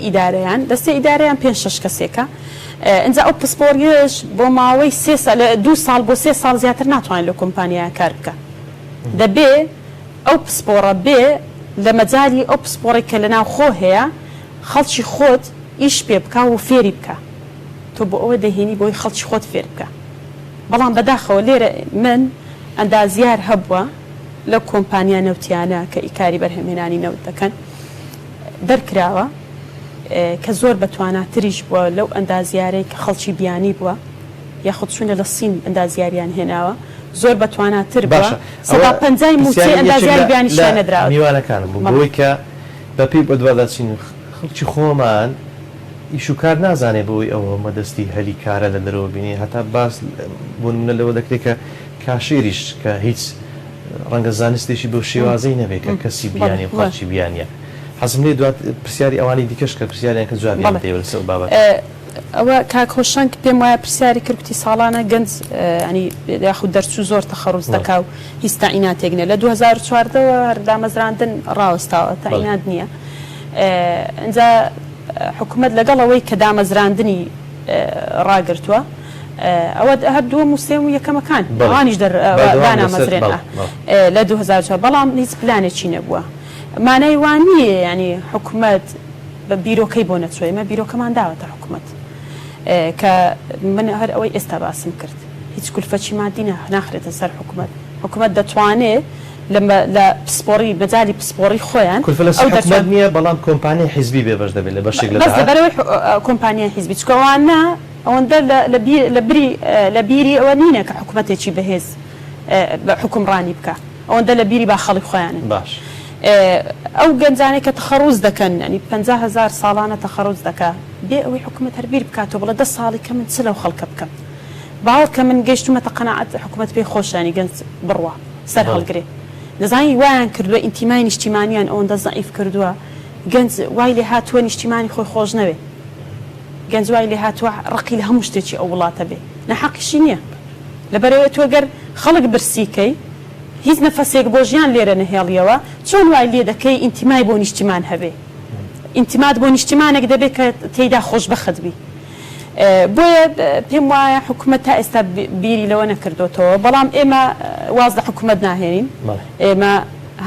ئیدارەیان 5-6 کەسێکە اینجا ئەو پسپۆریش بۆ ماوەی 2 ساڵ بۆ 3 ساڵ زیاتر ناتوانێت لە کۆمپانیایە کار بکە دەبێ ئەو پسپۆڕە بێ لە مەجای ئەو پسپۆڕی کە لەناو خۆ هەیە خەڵکی خۆت ئیش پێ بکە و فێری بکە تۆ بۆ ئەوە دەهێنی بۆی خەڵکی خۆت فێر بکە بەڵام بەداخەوە لێرە من ئەندازیار هەبووە لە کۆمپانیا نەوتیانە کە ئیکاری بەرهەمهێنانی نەوت دەکەن دەرکراوە کە زۆر بەتواناتریش بووە لەو ئەندازیارەی کە خەڵکی بیانی بووە یاخود چوونە لە سین ئەندازیاریان هێناوە زۆر بەتواناتر بووە 150 موچەی ئەندازیاری بیانیشیان نەدراوە میوانەکانم بوو بۆی کە بەپێی بەدواداچین خەڵکی خۆمان ئیش و کار نازانێ بۆی ئەوە مەدەستی هەلی کارە لە دەرەوە بینی هەتا باس بوون منە لەوە دەکرێت کە کاشێریش کە هیچ ڕەنگە زانستێکی بەو شێوازەی نەبێت کە کەسی بیانی خەڵکی بیانە حەزم لێ دوات پرسیاری ئەوانی دیکەش کە پرسیاریان کە جوابیان دەیەوە لەسەر بابەت ئەوە کاکۆشنگ پێم وایە پرسیاری کردی ساڵانە گەنج ینی یاخود دەرچوو زۆر تەخەڕوز دەکا و هیچ تاعیناتێک لە 2014ەوە دامەزراندن ڕاوەستاوە تاعینات نییە ئەنجا حکوومەت لەگەڵەوەی کە دامەزراندنی ڕاگرتووە ئەوە هەردووە موسێم و یەکەمەکان ئەوانیش دانامەزرێن لە 2004 بەڵام هیچ پلانێکی نەبووە مانای وان نییە ینی حکوومەت بە بیرۆکەی بۆ نەچوە ئێمە بیرۆکەمان داوەتە حکوومەت کە من هەر ئەوەی ئێستا باسم کرد هیچ کولفەچی مادی ناخرێتە سەر حکوومەت دەتوانێت لە پسپۆڕی بەجاری پسپۆڕی خۆیان حکوومەت نییە بەڵام کۆمپانیای حیزبی بێبەش دەبێت لە بەشێک بەرەوەی کۆمپانیای حیزبی چکەوانە ئەوەندە لە بیری ئەوە نینە کە حکوومەتێکی بەهێز حکومڕانی بکە ئەوەندە لە بیری با خەڵی خۆیانن باش ئەو گەنجانەی کە تەخەڕوز دەکەن ینی 50,000 ساڵانە تەخەڕوز دەکا بێ ئەوەی حکوومەت هەربیر بکاتەوە بڵە 10 ساڵی کە من چ لەو خەڵکە بکەم باوەڕ کە من گەیشتومەتە قەناعەت حکوومەت پێی خۆشانی گەنج بڕوە سەر هەڵگرێ دەزانی وایان کردووە ئینتیمای نیشتیمانیان ئەوەندە زەعیف کردووە گەنج وای لێ هاتووە نیشتیمانی خۆی خۆش نەوێ گەنج وای لێ هاتووە ڕقی لە هەموو شتێکی ئەو وڵاتە بێ نەحەقیشی نییە لەبەرەوەی تۆ گەر خەڵک برسیکەی هیچ نەفەسێک بۆ ژیان لێرە نەهێڵیەوە چۆن وای لێ دەکەی ئینتیمای بۆ نیشتیمان هەبێ ئینتیمات بۆ نیشتیمانێک دەبێت کە تێیدا خۆشبەخت بی بۆیە پێم وایە حکوومەت تا ئێستا بیری لەوە نەکردوتەوە بەڵام ئێمە واز لە حکوومەت ناهێنین ئێمە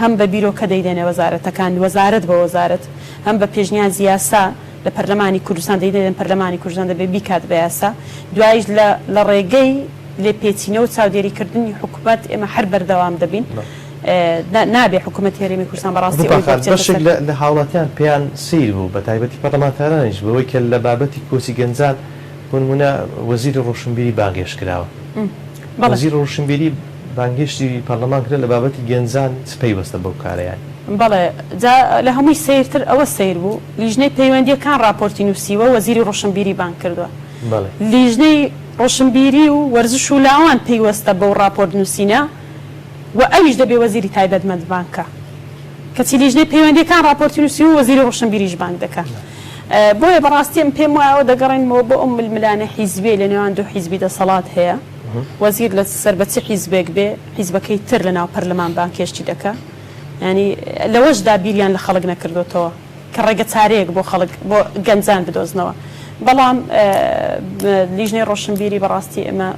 هەم بە بیرۆکە دەیدێنێ وەزارەتەکان وەزارەت بە وەزارەت هەم بە پێشنیازی یاسا لە پەرلەمانی کوردستان دەیدێن پەرلەمانی کوردستان دەبێت بیکات بە یاسا دوایش لە ڕێگەی لێ پێچینە و چاودێریکردنی حکوومەت ئێمە هەر بەردەوام دەبین نابێ حکوومەت هێرمی کوردستان بەڕاستی بەشێک لە هاوڵاتیان پێیان سیر بوو بە تایبەتی پەرلەمانتارانیش بەوەی کە لە بابەتی کۆچی گەنجان بۆنمونە وەزیری ڕۆشنبیری بانگێش کراوە وەزیری ڕۆشنبیری بانگێشتی پەرلەمان کرد لە بابەتی گەنجان سپەی وەستە بەو کارەیان بەڵێ لە هەمووی سیرتر ئەوە سیر بوو لیژنەی پەیوەندیەکان راپۆرتی نووسیوە وەزیری ڕۆشنبیری بانگ کردووە لیژنەی ڕۆشنبیری و وەرزش و لاوان پێیوەستە بەو راپۆرت نووسینە و ئەویش دەبێ وەزیری تایبەتمەند بانکە کەچی لیژنەی پەیوەندیەکان راپۆرتی نووسی و وەزیری ڕۆشنبیریش بانگ دەکە بۆیە بەڕاستی پێم وایەوە دەگەڕێنمەوە بۆ ئەم ململانە حیزبێ لە نێوان دوو حیزبی دەسەڵات هەیە وەزیر لە سەر بەچی حیزبێک بێ حیزبەکەی تر لە ناو پەرلەمان بانکێشتی دەکە ینی لەوەشدا بیریان لە خەڵک نەکردوتەوە کە ڕێگە چارەیەک بۆ خەڵک بۆ گەنجان بدۆزنەوە بەڵام لیژنەی ڕۆشنبیری بەڕاستی ئێمە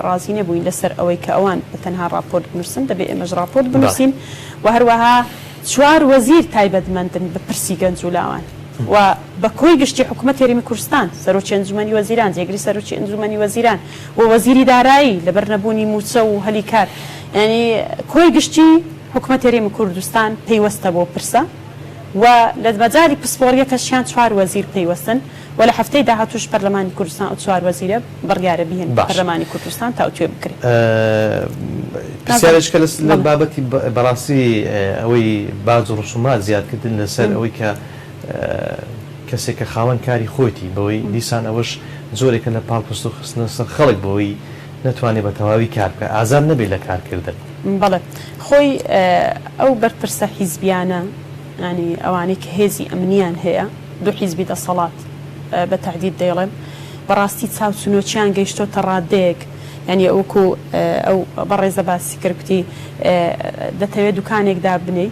ڕازی نەبووین لەسەر ئەوەی کە ئەوان بە تەنها راپۆرت بنووسن دەبێت ئێمەش راپۆرت بنووسین و هەروەها 4 وەزیر تایبەتمەندن بە پرسی گەنج و لاوان و بە کۆی گشتی حکوومەت هێرمی کوردستان سەرۆکی ئەنجومەنی وەزیران جێگری سەرۆکی ئەنجومەنی وەزیران و وەزیری دارایی لەبەر نەبوونی موچە و هەلیکار ینی کۆی گشتی حکوومەت هێرمی کوردستان پەیوەستە بۆ پرسە و لە مەجاری پسپۆڕیە کەشیان 4 وەزیر پەیوەستن و لە هەفتەی داهاتووش پەرلەمانی کوردستان ئەو 4 وەزیرە بڕیارە بهێن پەرلەمانی کوردستان تا توێ بکرێت پرسیارێککە لە بابەتی بەڕاستی ئەوەی باج و ڕسومات زیادکردن لەسەر ئەوەی کە کەسێک کە خاوەن کاری خۆیتی بەوەی دیسان ئەوەش زۆرێکە لە پاڵپست و خستنە سەر خەڵک بەوەی نەتوانێت بە تەواوی کار بکە ئازار نەبێت لە کارکردن بەڵێ خۆی ئەو بەرپرسە حیزبیانە ینی ئەوانەی کە هێزی ئەمنیان هەیە دوو حیزبی دەسەڵات بە تهدید دەیڵێم بەڕاستی چاوچنۆچیان گەیشتۆتە ڕادەیەک ینی ئەوکو ئەو بەڕێزە باسی کردی دەتەوێت دوکانێک دابنێ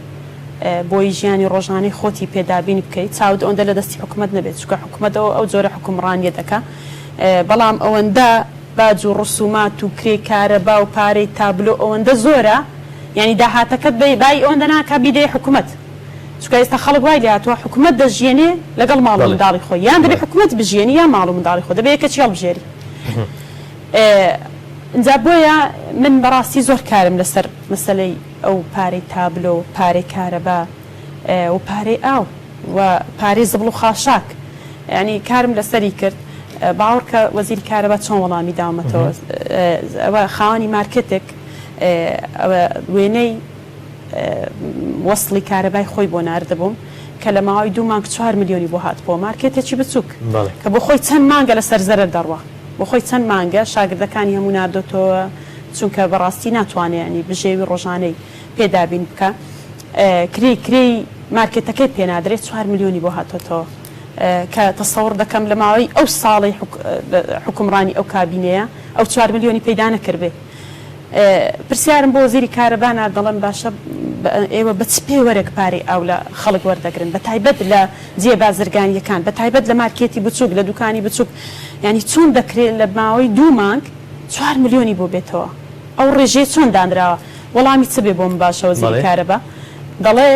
بۆی ژیانی ڕۆژانەی خۆتی پێدابین بکەیت چاود ئەوەندە لە دەستی حکوومەت نەبێت چکە حکوومەتەوە ئەو جۆرە حکومڕانیە دەکا بەڵام ئەوەندە باج و ڕسومات و کرێکارە با و پارەی تابلۆ ئەوەندە زۆرە ینی داهاتەکەت بای ئەوەندە ناکا بیدەی حکوومەت چکە ئێستا خەڵک وای لێهاتوە حکوومەت دەژێنێ لەگەڵ ماڵ و منداڵی خۆی یان دەبێت حکوومەت بژێنی یا ماڵ و منداڵی خۆ دەبێت کەچی هەڵبژێری اینجا بۆیە من بەڕاستی زۆر کارم لەسەر مەسەلەی ئەو پارەی تابلۆ پارەی کارەبا و پارەی ئاو و پارەی زبڵ و خاشاک ینی کارم لەسەری کرد باوەڕ کە وەزیری کارەبا چۆن وەڵامی داومەتەوە ئەوە خاوەنی مارکێتێک وێنەی وەسڵی کارەبای خۆی بۆ ناردەبووم کە لە ماوەی 2 مانگ 4 ملیۆنی بۆ هات بۆ مارکێتێکی بچووک کە بۆ خۆی چەند مانگە لەسەر زەرەر دەڕوە بۆ خۆی چەند مانگە شاگردەکانی هەموو ناردۆتەوە چونکە بەڕاستی ناتوانێت ینی بژێوی ڕۆژانەی پێدابین بکە کری مارکێتەکەی پێنادرێت 4 میلیۆنی بۆ هاتۆتەوە کە تەسەوڕ دەکەم لە ماوەی ئەو ساڵی حکومڕانی ئەو کابینەیە ئەو 4 میلیۆنی پەیدا نەکردێ پرسیارم بۆ وەزیری کارەبانا دەڵێن باشە ئێوە بە چ پێوەرێک پارەی ئاو لە خەڵک وەردەگرن بە تایبەت لە جێ بازرگانیەکان بە تایبەت لە مارکێتی بچووک لە دوکانی بچووک ینی چۆن دەکرێت لە ماوەی 2 مانگ 4 میلیۆنی بۆ بێتەوە ئەو ڕێژەیە چۆن دانراوە وەڵامی چ بێ بۆم باشە وەزیری کارەبا دەڵێ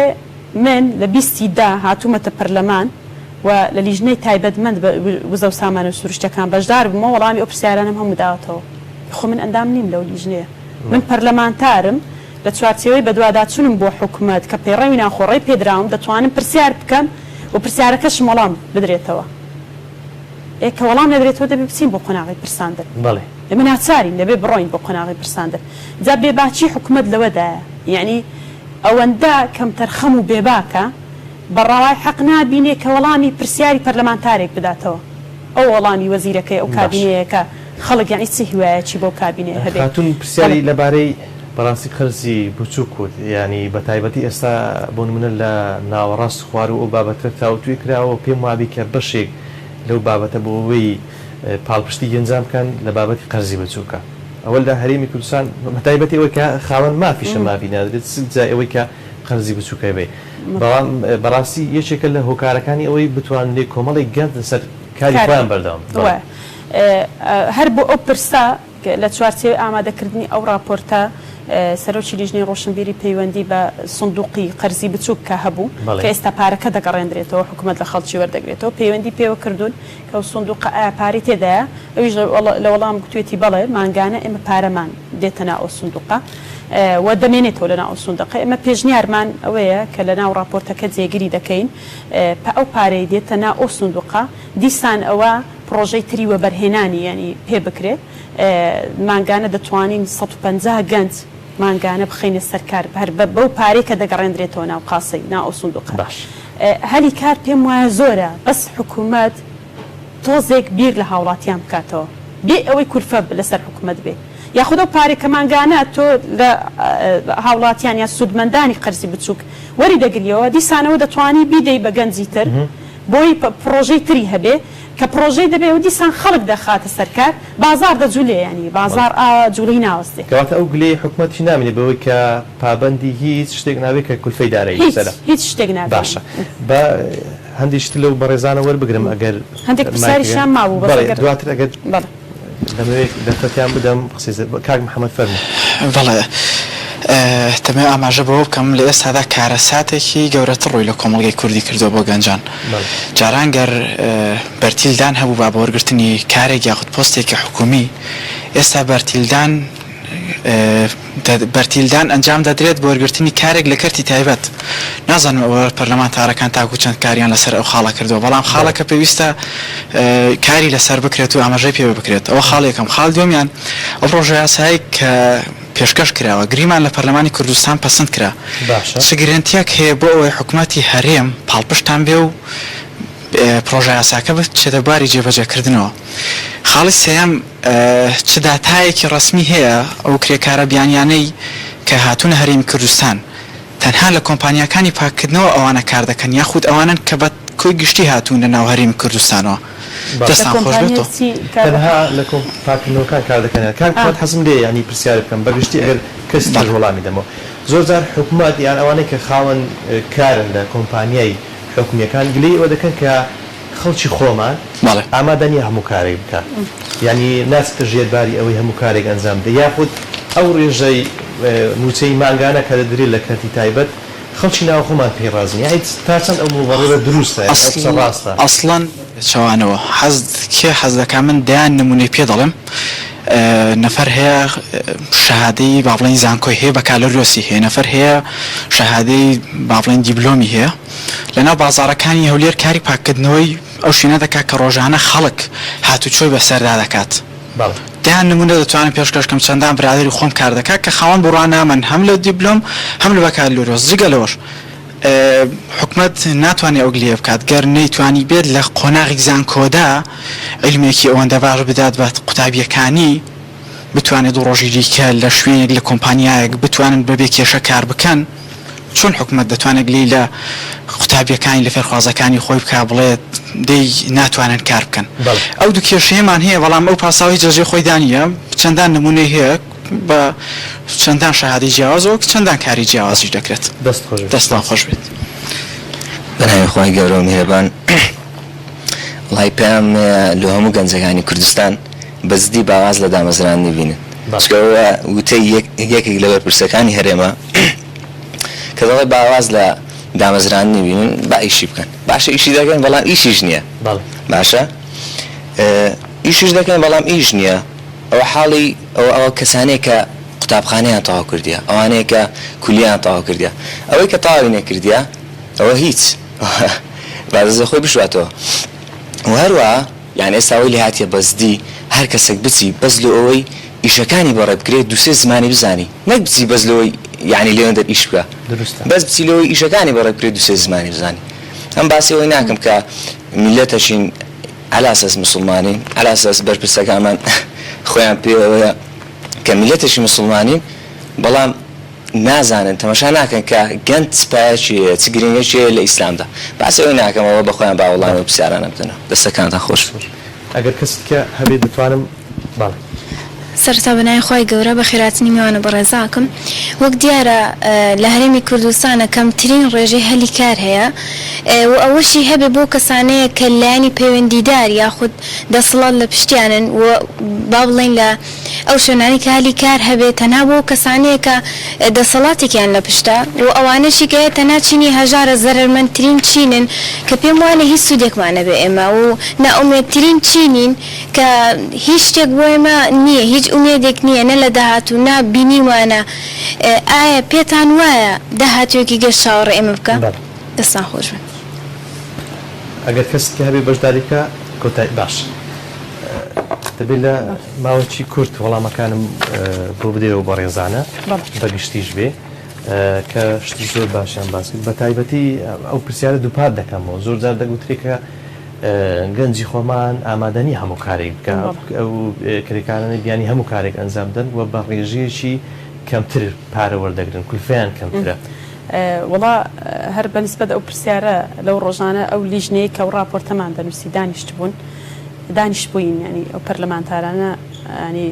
من لە 20 هاتوومەتە پەرلەمان و لە لیژنەی تایبەتمەند وزە و سامانە و سروشتەکان بەشدار بوومەوە وەڵامی ئەو پرسیارانم هەموو داوەتەوە خۆ من ئەندام نیم لەو لیژنەیە من پەرلەمانتارم لە چوارچێوەی بە دوواداچوونم بۆ حکوومەت کە پەیڕەوی ناخۆڕی پێدراوم دەتوانم پرسیار بکەم و پرسیارەکەشم وەڵام بدرێتەوە کە وەڵام نەدرێتەوە دەبێ بچین بۆ قۆناغی پرساندن من ناچارین دەبێ بڕۆین بۆ قۆناغی پرساندن جا بێباچی حکوومەت لەوەدایە یعنی ئەوەندە کەم تەرخەم و بێباکە بەڕاوای حەق نابینێ کە وەڵامی پرسیاری پەرلەمانتارێک بداتەوە ئەو وەڵامی وەزیرەکەی ئەو کابینەیەکە خەڵک یعنی چی هیوایەکی بۆ کابینێ هەبێت هاتوون پرسیاری لەبارەی بەڕاستی خەرجی بچووک ینی بە تایبەتی ئێستا بۆ نمونە لە ناوەڕاست خوار و ئەو بابەتە تاوتوی کراوە پێم وابی کە بەشێک لەو بابەتە بۆ ئەوەی پاڵپشتی گەنجام بکەن لە بابەتی قەرزی بچووکە ئەوەل لە هەرێمی کوردستان تایبەتی ئەوەی کە خاوەن مافیشە مافی نادرێت جای ئەوەی کە قەرزی بچووکە بێ بەڵام بەڕاستی یەکێکە لە هۆکارەکانی ئەوەی بتوانێت کۆمەڵی گەند لەسەر کاری خۆیان بەردەوام هەر بۆ ئەو پرسا لە چوارچێوەی ئامادەکردنی ئەو راپۆرتە سەرۆکی لیژنەی ڕۆشنبیری پەیوەندی بە سندوقی قەرزی بچووک کە هەبوو کە ئێستا پارەکە دەگەڕێنرێتەوە حکوومەت لە خەڵکی وەردەگرێتەوە پەیوەندی پێوە کردوون کە سندوقە ئایا پارەی تێدایە ئەویش لە وەڵام گوتوێتی بەڵێ مانگانە ئێمە پارەمان دێتە ناو ئەو سندوقە و دەمێنێتەوە لە ناو سندوقە ئێمە پێشنیارمان ئەوەیە کە لە ناو راپۆرتەکە جێگیری دەکەین ئەو پارەی دێتە ناو ئەو سندوقە دیسان ئەوە پرۆژەی تری وەبەرهێنانی ینی پێ بکرێت مانگانە دەتوانین 150 گەنج مانگانە بخینە سەرکار هەر بەو پارەی کە دەگەڕێنرێتەوە ناو قاسەی ناو ئەو سندوقە هەلی کار پێم وایە زۆرە بەس حکوومەت تۆزێک بیر لە هاوڵاتیان بکاتەوە بێ ئەوەی کورفە لەسەر حکوومەت بێ یاخودە پارێک کە مانگانە تۆ لە هاوڵاتیان یا سوودمەندانی قەرزی بچووک وەری دەگریەوە دیسانەوە دەتوانی بیدەی بە گەنجی تر بۆی پرۆژەی تری هەبێ کە پرۆژەی دەبێ و دیسان خەڵک دەخاتە سەرکار بازار دەجولێ ینی بازار جوڵی ناوەستێ کەواتە ئەو گلەی حکوومەتی نامێنێ بەوەی کە پابەندی هیچ شتێک ناوێت کە کولفەی دارایی هیچ شتێک نابێت باشە بە هەندی شت لەو بەڕێزانە وەربگرم ئەگەر هەندێک پرسیاریشیان مابوو دواتر ئەگەر دەمەوێت دەفتەتیان بدەم کاک محەممەد فەرموو بەڵێ تەمێ ئاماژە بەوە بکەم لە ئێستادا کارەساتێکی گەورەتر ڕووی لە کۆمەڵگەی کوردی کردو بۆ گەنجان جاران گەر بەرتیلدان هەبوو با بە وەرگرتنی کارێک یاخود پۆستێکی حکومی ئێستا بەرتیلدان ئەنجام دەدرێت بۆ وەرگرتنی کارێک لە کەرتی تایبەت نازانم ئەوە پەرلەمانتارەکان تاکو چەند کاریان لەسەر ئەو خاڵە کردووە بەڵام خاڵەکە پێویستە کاری لەسەر بکرێت و ئاماژەی پێوە بکرێت ئەوە خاڵێکم خاڵ دومیان ئەو پرۆژە یاسایی کە پێشکەش کراوە گریمان لە پەرلەمانی کوردستان پەسەند کرا چ گرنتیەک هەیە بۆ ئەوەی حکوومەتی هەرێم پاڵپشتان بێ و پرۆژە یاساکە بچێتە باری جێبەجێکردنەوە خاڵی سێیەم چ داتایەکی ڕسمی هەیە ئەو کرێکارە بیانیانەی کە هاتوونە هەرێمی کوردستان تەنها لە کۆمپانیەکانی پاکردنەوە ئەوانە کار دەکەن یاخود ئەوانن کە بە کۆی گشتی هاتوون لە ناو هەرێمی کوردستانەوە دەستان خۆش بێتەوە تەنها لە پاکردنەوەکان کار دەکەن کار حەزم لێ ینی پرسیار بکەم بەگشتی ئەگەر کەسی تر وەڵامی دەمەوە زۆر جار حکوومەت یان ئەوانەی کە خاوەن کارن لە کۆمپانیای حکومیەکان گلەی ئەوە دەکەن کە خەڵکی خۆمان ئامادەنی هەموو کارێک بکات ینی ناچتە ژێرباری ئەوەی هەموو کارێک ئەنجام بدە یاخود ئەو ڕێژەی موچەی مانگانە کە دەدرێت لە کەرتی تایبەت خەڵکی ناو خۆمان پێی ڕازنی تا چەند ئەو مڵبەڕێرە دروستە ڕاستە ئەسڵەن چاوانەوە حەز دەکا من دایان نمونەی پێ دەڵێم نەفەر هەیە شەهادەی با بڵێن زانکۆی هەیە بە کالۆریۆسی هەیە نەفەر هەیە شەهادەی با بڵێن دیبلۆمی هەیە لەناو بازاڕەکانی هەولێر کاری پاکردنەوەی ئەو شوێنە دەکات کە ڕۆژانە خەڵک هاتوچۆی بەسەردا دەکات دایان نمونە دەتوانم پێشکەشکەم چەندان برادری خۆم کار دەکات کە خاوەن بڕوانە من هەم لە دیبلۆم هەم لە بەکالۆریۆس جگە لەوەش حکومت ناتوانێت ئەو گلێ بکات گەر نەیتوانی بێت لە قۆناغی زانکۆدا علمێکی ئەوەندە باش بدات بە قوتابیەکانی بتوانێت دوو ڕۆژی دیکە لە شوێنێک لە کۆمپانیایەک بتوانن بەبێ کێشە کار بکەن چۆن حکوومەت دەتوانێت لی لە قوتابیەکانی لە فێرخوازەکانی خۆی بکە بڵێت دەی ناتوانن کار بکەن ئەو دوو کێشەیەمان هەیە بەڵام ئەو پاساوی جێژێ خۆی دانیە چەندان نمونەی هەیە بە چەندان شەهادەی جیاوازەوە چەندان کاری جیاوازی دەکرێت دەستان خۆش بێت بەناوی خۆی گەورە و میهرەبان وڵای پێم لە هەموو گەنجەکانی کوردستان بەزدی باواز لە دامەزرانی بینن چکەوە وتەی یەکێک لە بەرپرسەکانی هەرێمە کە دەڵێ باواز لە دامەزرانی بینن با ئیشی بکەن باشە ئیشی دەکەن بەڵام ئیشیش نییە باشە ئیشیش دەکەن بەڵام ئیش نییە ئەوە حاڵی ئەوە کەسانەیە کە قوتابخانەیان تەواو کردیە ئەوانەیە کە کولیان تەواو کردیە ئەوەی کە تەواوی نەکردیە ئەوە هیچ بازە خۆی بشواتەوە هەروە یان ئێستاوەی لێ هاتیە بەزدی هەر کەسێک بچی بەس لە ئەوەی ئیشەکانی بەڕێ بکرێت دووسێ زمانی بزانی نەک بچی بەس لەوەی یعنی لێوەندە ئیش بکە بەس بچی لەوەی ئیشەکانی بەڕێ بکرێت دووسێ زمانی بزانی ئەم باسی ئەوەی ناکەم کە میلەتەشین على أساس مسلمانين على أساس بربسة كمان خويا بيا كميلتش مسلمانين بلام نازانن تماشا ناكن كجنت سباشي تجرين شيء الإسلام ده بس وين كم هو بخويا باولان وبسعرنا بدنا بس كانت خوش أجر كسك هبي بتوانم بالك سەرتا بەنای خۆی گەورە بە خێراتنی میوانە بەڕێزاکەم وەک دیارە لە هەرێمی کوردستانە کەمترین ڕێژەی هەلی کار هەیە و ئەوەشی هەبێ بۆ کەسانەیە کە لایانی پەیوەندیدار یاخود دەسەڵات لە پشتیانن و با بڵێن لە ئەو شوێنانی کە هەلی کار هەبێت تەنها بۆ کەسانەیە کە دەسەڵاتێکیان لە پشتە و ئەوانەشی کە تەنها چینی هەژارە زەرمەندترین چینن کە پێم وانە هیچ سوودێکمانە بێ ئێمە و نائومێدترین چینین کە هیچ شتێک بۆ ئێمە نییە هیچ ئومێدێک نییە نە لە داهات و نابینیوانە ئایا پێتان وایە داهاتوێکی گەشت چاوەڕێ ئێمە بکە دەستان خۆش بن ئەگەر کەسێکی هەبێ بەشداریکە کۆتایی باش دەبێت لە ماوەی کورت وەڵامەکانم بۆ بدەیەوە بە ڕێزانە بەگشتیش بێ کە شتی زۆر باشیان باس کرد بە تایبەتی ئەو پرسیارە دووپات دەکەمەوە زۆر جار دەگوترێکە گەنجی خۆمان ئامادەنی هەموو کارێک بکە ئەو کرێکارانە بیانی هەموو کارێک ئەنجام بدەن و بە ڕێژەیەکی کەمتر پارە وەردەگرن کولفیان کەمترە وڵا هەر بەنسبەت ئەو پرسیارە لەو ڕۆژانە ئەو لیژنەیە کە ئەو راپۆرتەمان دەنووسی دانیشت بووین ینی ئەو پەرلەمانتارانە ینی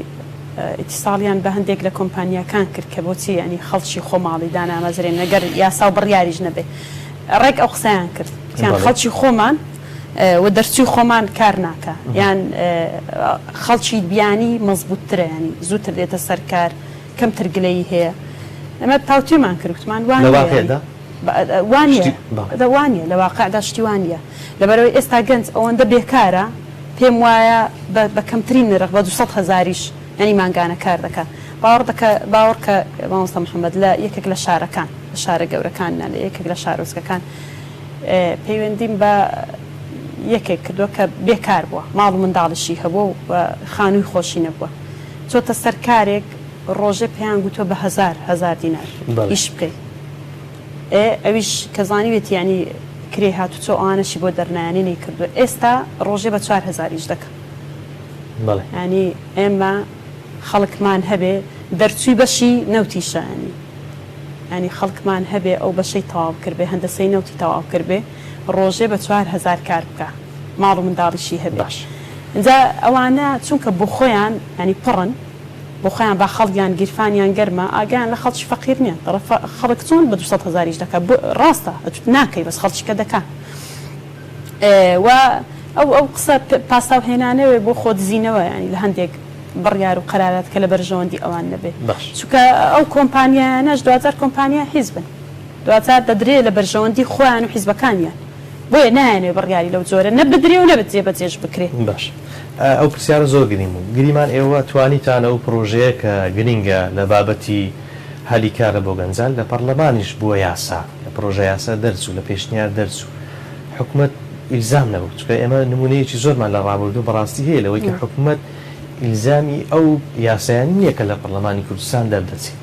ئیتیساڵیان بە هەندێک لە کۆمپانیەکان کرد کە بۆچی ینی خەڵکی خۆماڵی دانامەزرێن نەگەر یاسا و بڕیاریش نەبێ ڕێک ئەو قسەیان کرد یان خەڵکی خۆمان و دەرچوی خۆمان کار ناکە یان خەڵکی بیانی مەزبوطترە ینی زووتر دێتە سەرکار کەمتر گلەی هەیە ئەمە تاوتویمان کردوتمان وانە لە واقعدا شتی وانە لەبەرەوەی ئێستا گەنج ئەوەندە بێکارە پێم وایە بە کەمترین نرخ بە 200,000 ینی مانگانە کار دەکات باوەڕ کە مامۆستا محەممەد لە یەکێک لە شارەکان لە شارە گەورەکانە لە یەکێک لە شارۆزگەکان پەیوەندیم بە یەکێک کردووە کە بێکار بووە ماڵ و منداڵشی هەبوو و خانووی خۆشی نەبووە چۆتە سەر کارێک ڕۆژێ پێیان گوتووە بە 1,000 دینار ئیش بکەیت ئەویش کە زانیوێت ینی کرێ هاتو چۆ ئەوانەشی بۆ دەرنایانێنی کردووە ئێستا ڕۆژێ بە 4,000 دەکەن ینی ئێمە خەڵکمان هەبێ دەرچووی بەشی نەوتیشانی ینی خەڵکمان هەبێ ئەو بەشەی تەواو کرد بێ هەندەسەی نەوتی تەواو کرد بێ ڕۆژێ بە 4,000 کار بکە ماڵ و منداڵیشی هەبێ اینجا ئەوانە چونکە بۆ خۆیان ینی پڕن بۆ خۆیان با خەڵگیان گیرفانیان گەرمە ئاگیان لە خەڵکی فەقیر نییە خەڵک چۆن بە 200,000 دەکات ڕاستە ناکەی بەس خەڵکیکە دەکات و ئەو قسە پاساو هێنانەوێ بۆ خۆ دزینەوە ینی لە هەندێک بڕیار و قەرارات کە لە بەرژەوەندی ئەوان نەبێ چونکە ئەو کۆمپانیانەش 2000 کۆمپانیا حیزبن 2000 دەدرێ لە بەرژەوەندی خۆیان و حیزبەکانیان بۆیە نایانێ بڕیاری لەو جۆرە نەبدرێ و نەبێت جێبەجێش بکرێ باش ئەو پرسیارە زۆر گریم بوو گریمان ئێوە توانیتانە و پرۆژەیە کە گرینگە لە بابەتی هەلی کارە بۆ گەنجان لە پەرلەمانیش بووە یاسا لە پرۆژە یاسا دەرچوو لە پێشنیار دەرچوو حکوومەت ئیلزام نەبوو چکە ئێمە نمونەیەکی زۆرمان لە ڕابردوو بەڕاستی هەیە لەوەی کە حکوومەت ئیلزامی ئەو یاسایان نییە کە لە پەرلەمانی کوردستان دەردەچێت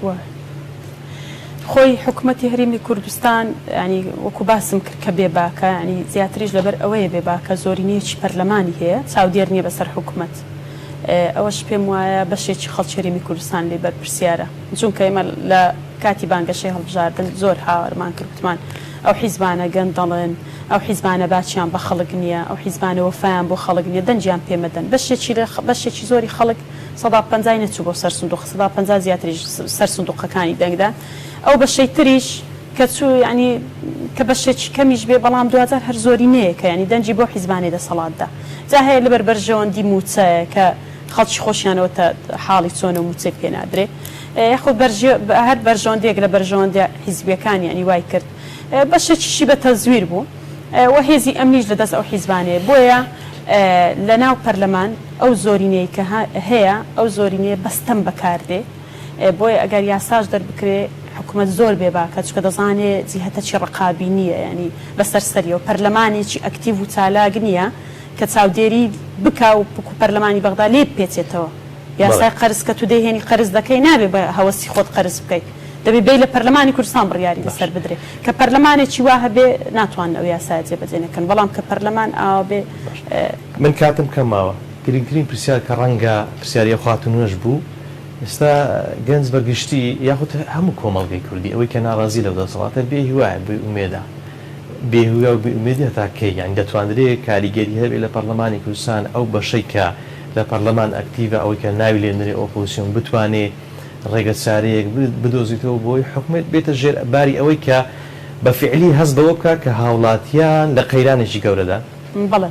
خۆی حکوومەتی هەرێمی کوردستان ینی وەکو باسم کرد کە بێباکە ینی زیاتریش لەبەر ئەوەیە بێباکە زۆرینەیەکی پەرلەمانی هەیە چاودێر نییە بەسەر حکوومەت ئەوەش پێم وایە بەشێکی خەڵکێریمی کوردستان لێ بەرپرسیارە چونکە ئێمە لە کاتی بانگەشەی هەڵبژاردن زۆر هاوارمان کردمان ئەو حیزبانە گەند دەڵێن ئەو حیزبانە باچیان بە خەڵک نییە ئەو حیزبانە وەفایان بۆ خەڵک نییە دەنجیان پێمەدەن بەشێکی زۆری خەڵک 150 نەچوو بۆ سەر سندوق 150 زیاتریش سەر سندوقەکانی دەنگدا ئەو بەشەی تریش کە چوو ینی کە بەشێکی کەمیش بێ بەڵام 2000 هەر زۆری نەیە کە ینی دەنجی بۆ حیزبانی دەسەڵاتدا جا هەیە لەبەر بەرژەوەندی موچەیە کە خەڵکی خۆشیانەوە تا حاڵی چۆنە و موچەی پێ نادرێ یاخود هەر بەرژەوەندێک لە بەرژەوەندی حیزبیەکانی ینی وای کرد بەشێکیشی بە تەزویر بوو و هێزی ئەمنیش لەدەست ئەو حیزبانەیە بۆیە لە ناو پەرلەمان ئەو زۆرینەیە کە هەیە ئەو زۆرینەیە بەستەم بەکاردێ بۆیە ئەگەر یاساش دەربکرێ حکوومەت زۆر بێ باکە چکە دەزانێت جیهەتەکی ڕقابی نییە ینی بەسەر سەریەوە پەرلەمانێکی ئەکتیڤ و چالاک نییە کە چاودێری بکا و پەرلەمانی بەغدا لێ بپێچێتەوە یاسای قەرز کە تو دەیهێنی قەرز دەکەی نابێ بە هەوەسی خۆت قەرز بکەیت دەبێ بێ لە پەرلەمانی کوردستان بڕیاری لەسەر بدرێ کە پەرلەمانێکی وا هەبێ ناتوانن ئەو یاسایە جێبەجێنەکەن بەڵام کە پەرلەمان ئاوا بێ من کاتم کەماوە گرنگترین پرسیار کە ڕەنگە پرسیاریە خاتونوەش بوو ئێستا گەنج بەگشتی یاخود هەموو کۆمەڵگەی کوردی ئەوەی کە ناڕازی لەو دەسەڵاتە بێهیوایە بێ ئومێدا بێهویا و بێئومێدی هەتا کەی یان دەتوانرێت کاریگەری هەبێ لە پەرلەمانی کوردستان ئەو بەشەی کە لە پەرلەمان ئەکتیڤە ئەوەی کە ناوی لێنەرێ ئۆپۆزیسیۆن بتوانێت ڕێگە چارەیەک بدۆزیتەوە بۆی حکومت بێتە ژێر باری ئەوەی کە بە فعلی هەست بەوە بکە کە هاوڵاتیان لە قەیرانێکی گەورەدا بەڵێ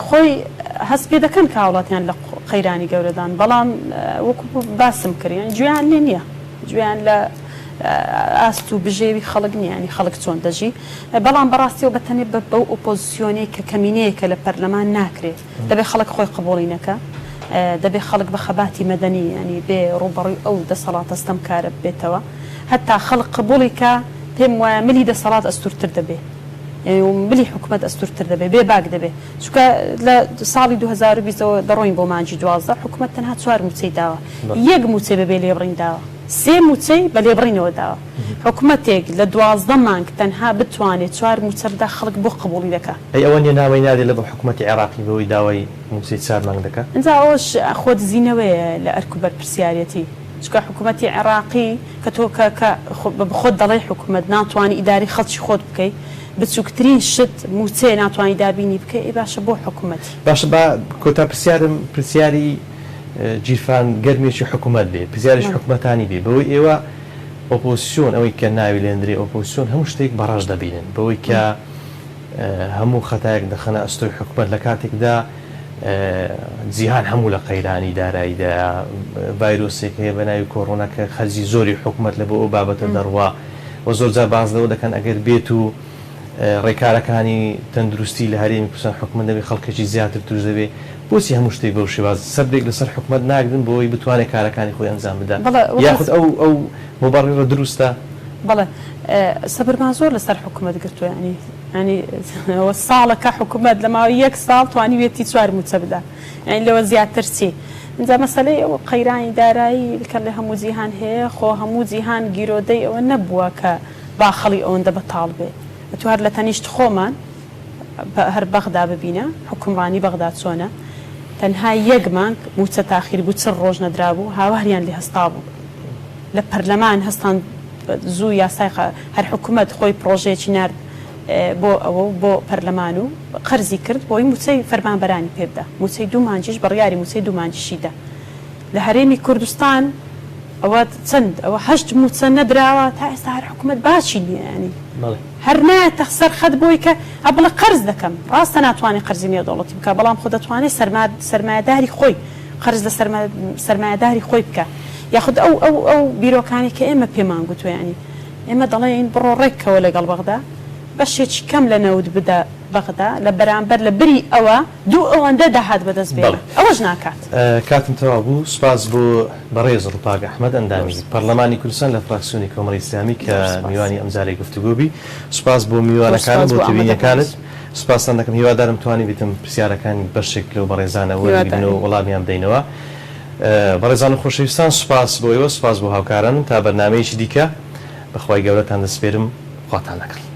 خۆی هەست پێ دەکەن کە هاوڵاتیان لە قەیرانی گەورەدان بەڵام وەکو باسم کردیان گوێیان لێ نییە گوێیان لە ئاست و بژێوی خەڵک نییانی خەڵک چۆن دەژی بەڵام بەڕاستیەوە بەتەنێ بەو ئۆپۆزیسیۆنێک کە کەمینەیەکە لە پەرلەمان ناکرێت دەبێت خەڵک خۆی قبوڵینەکە دەبێت خەڵک بە خەباتی مەدەنی ینی بێ ڕوبەڕووی ئەو دەسەڵاتە ستەمکارە بێتەوە هەتا خەڵک قبوڵی کە پێم وایە ملی دەسەڵات ئەستورتر دەبێ ملی حکوومەت ئەستورتر دەبێ بێ باک دەبێ چونکە لە ساڵی 2020 دەڕۆین بۆ مانجی 12 حکوومەت تەنها 4 موچەی داوە یەک موچەی بەبێ لێبڕین داوە 3 موچەی بە لێبڕینەوە داوە حکوومەتێک لە 12 مانگ تەنها بتوانێت 4 موچەردا خەڵک بۆ قبوڵی دەکات ئەوە نیە ناوەی نادێت لە بە حکوومەتی عێراقی بەوەی داوای موچەی 4 مانگ دەکات ئەنجا ئەوش خۆت زیینەوەیە لە ئەرک و بەرپرسیارەتی چکە حکوومەتی عێراقی کە تۆ خۆت دەڵێ حکوومەت ناتوانانی ئیداری خەڵکی خۆت بکەیت بچووکترین شت موچێ ناتوانانی دابینی بکەی باشە بۆ حکوومەتی باشە بە کۆتا پرسیاری جیرفان گەرمێکی حکوومەت بێ پرسیارش حکوومەتانی بێ بەوەی ئێوە ئۆپۆزیسیۆن ئەوەی کە ناوی لێندرێ ئۆپۆزیسیۆن هەموو شتێک بەڕاش دەبینن بەوەی کە هەموو خەتایەک دەخەنە ئەستۆی حکوومەت لە کاتێکدا جیهان هەموو لە قەیرانی داراییدا ڤایرۆسێک هەیە بە ناوی کۆڕۆنا کە خەرجی زۆری حکوومەت لە بۆ ئەو بابەتە دەڕوا و زۆرجار بازەوە دەکەن ئەگەر بێت و ڕێکارەکانی تەندروستی لە هەرێمی کوردستان حکوومەت دەبێت خەڵکێکی زیاتر توش دەبێت بۆچی هەموو شتێک بەو شێواز سەبرێک لەسەر حکوومەت ناگرن بۆی بتوانێت کارەکانی خۆی ئەنجام بدات یاخود ئەو مبەڕێرە دروستە بەڵێ سەبرمان زۆر لەسەر حکوومەت گرتووە ینی ساڵەکە حکوومەت لە ماوەی 1 ساڵ توانیوێتی 4 موچە بدا یعنی لەوە زیاتر چی اینجا مەسەلەی ئەوە قەیرانی دارایی کە لە هەموو جیهان هەیە خۆ هەموو جیهان گیرۆدەی ئەوە نەبووە کە باخەڵی ئەوەندە بەتاڵ بێ تو هەر لە تەنیشت خۆمان هەر بەغدا ببینە حکومڕانی بەغدا چۆنە تەنها 1 مانگ موچە تاخیر بوو 4 ڕۆژ نەدرابوو هاواریان لێ هەستا بوو لە پەرلەمان هەستان زوو یاسای هەر حکوومەت خۆی پرۆژەیەکی نرد بۆ ئەوە بۆ پەرلەمان و قەرزی کرد بۆی موچەی فەرمانبەرانی پێبدا موچەی 2 مانجیش بڕیاری موچەی 2 مانجیشیدا لە هەرێمی کوردستان ئەوە چەند ئەوە 8 موچە نەدراوە تا ئێستا هەر حکوومەت باشی نییە ینی هەر نایەتە سەر خەت بۆی کە ئەبڵە قەرز دەکەم ڕاستە ناتوانێت قەرزی نێودەوڵەتی بکە بەڵام خۆ دەتوانێت سەرمایه‌داری خۆی قەرز لە سەرمایه‌داری خۆی بکە یاخود ئەو بیرۆکانی کە ئێمە پێمان گوتوە ینی ئێمە دەڵێن بڕۆ ڕێکەوە لەگەڵ بەغدا بەشێکی کەم لە نەود بدە بەغدا لە بەرامبەر لە بری ئەوە دوو ئەوەندە داهات بەدەست بێت ئەوەش ناکات کاتم تەواو بوو سپاس بۆ بەڕێز ڕووپاک ئەحمەد ئەندامی پەرلەمانی کوردستان لە فراکسیۆنی کۆمەڵی ئیسلامی کە میوانی ئەمجارەی گفتوگۆبی سپاس بۆ میوانەکانت بۆ تبینیەکانت سپاسان دەکەم هیوادارم توانی بیتم پرسیارەکانی بەشێک لەو بەڕێزانەوە ببینەوە وەڵامیان بدەینەوە بەڕێزان و خۆشەویستان سپاس بۆ ئێوە سپاس بۆ هاوکارانم تا بەرنامەیەکی دیکە بەخوای گەورەتان دەسپێرم خواتان لەگەڵ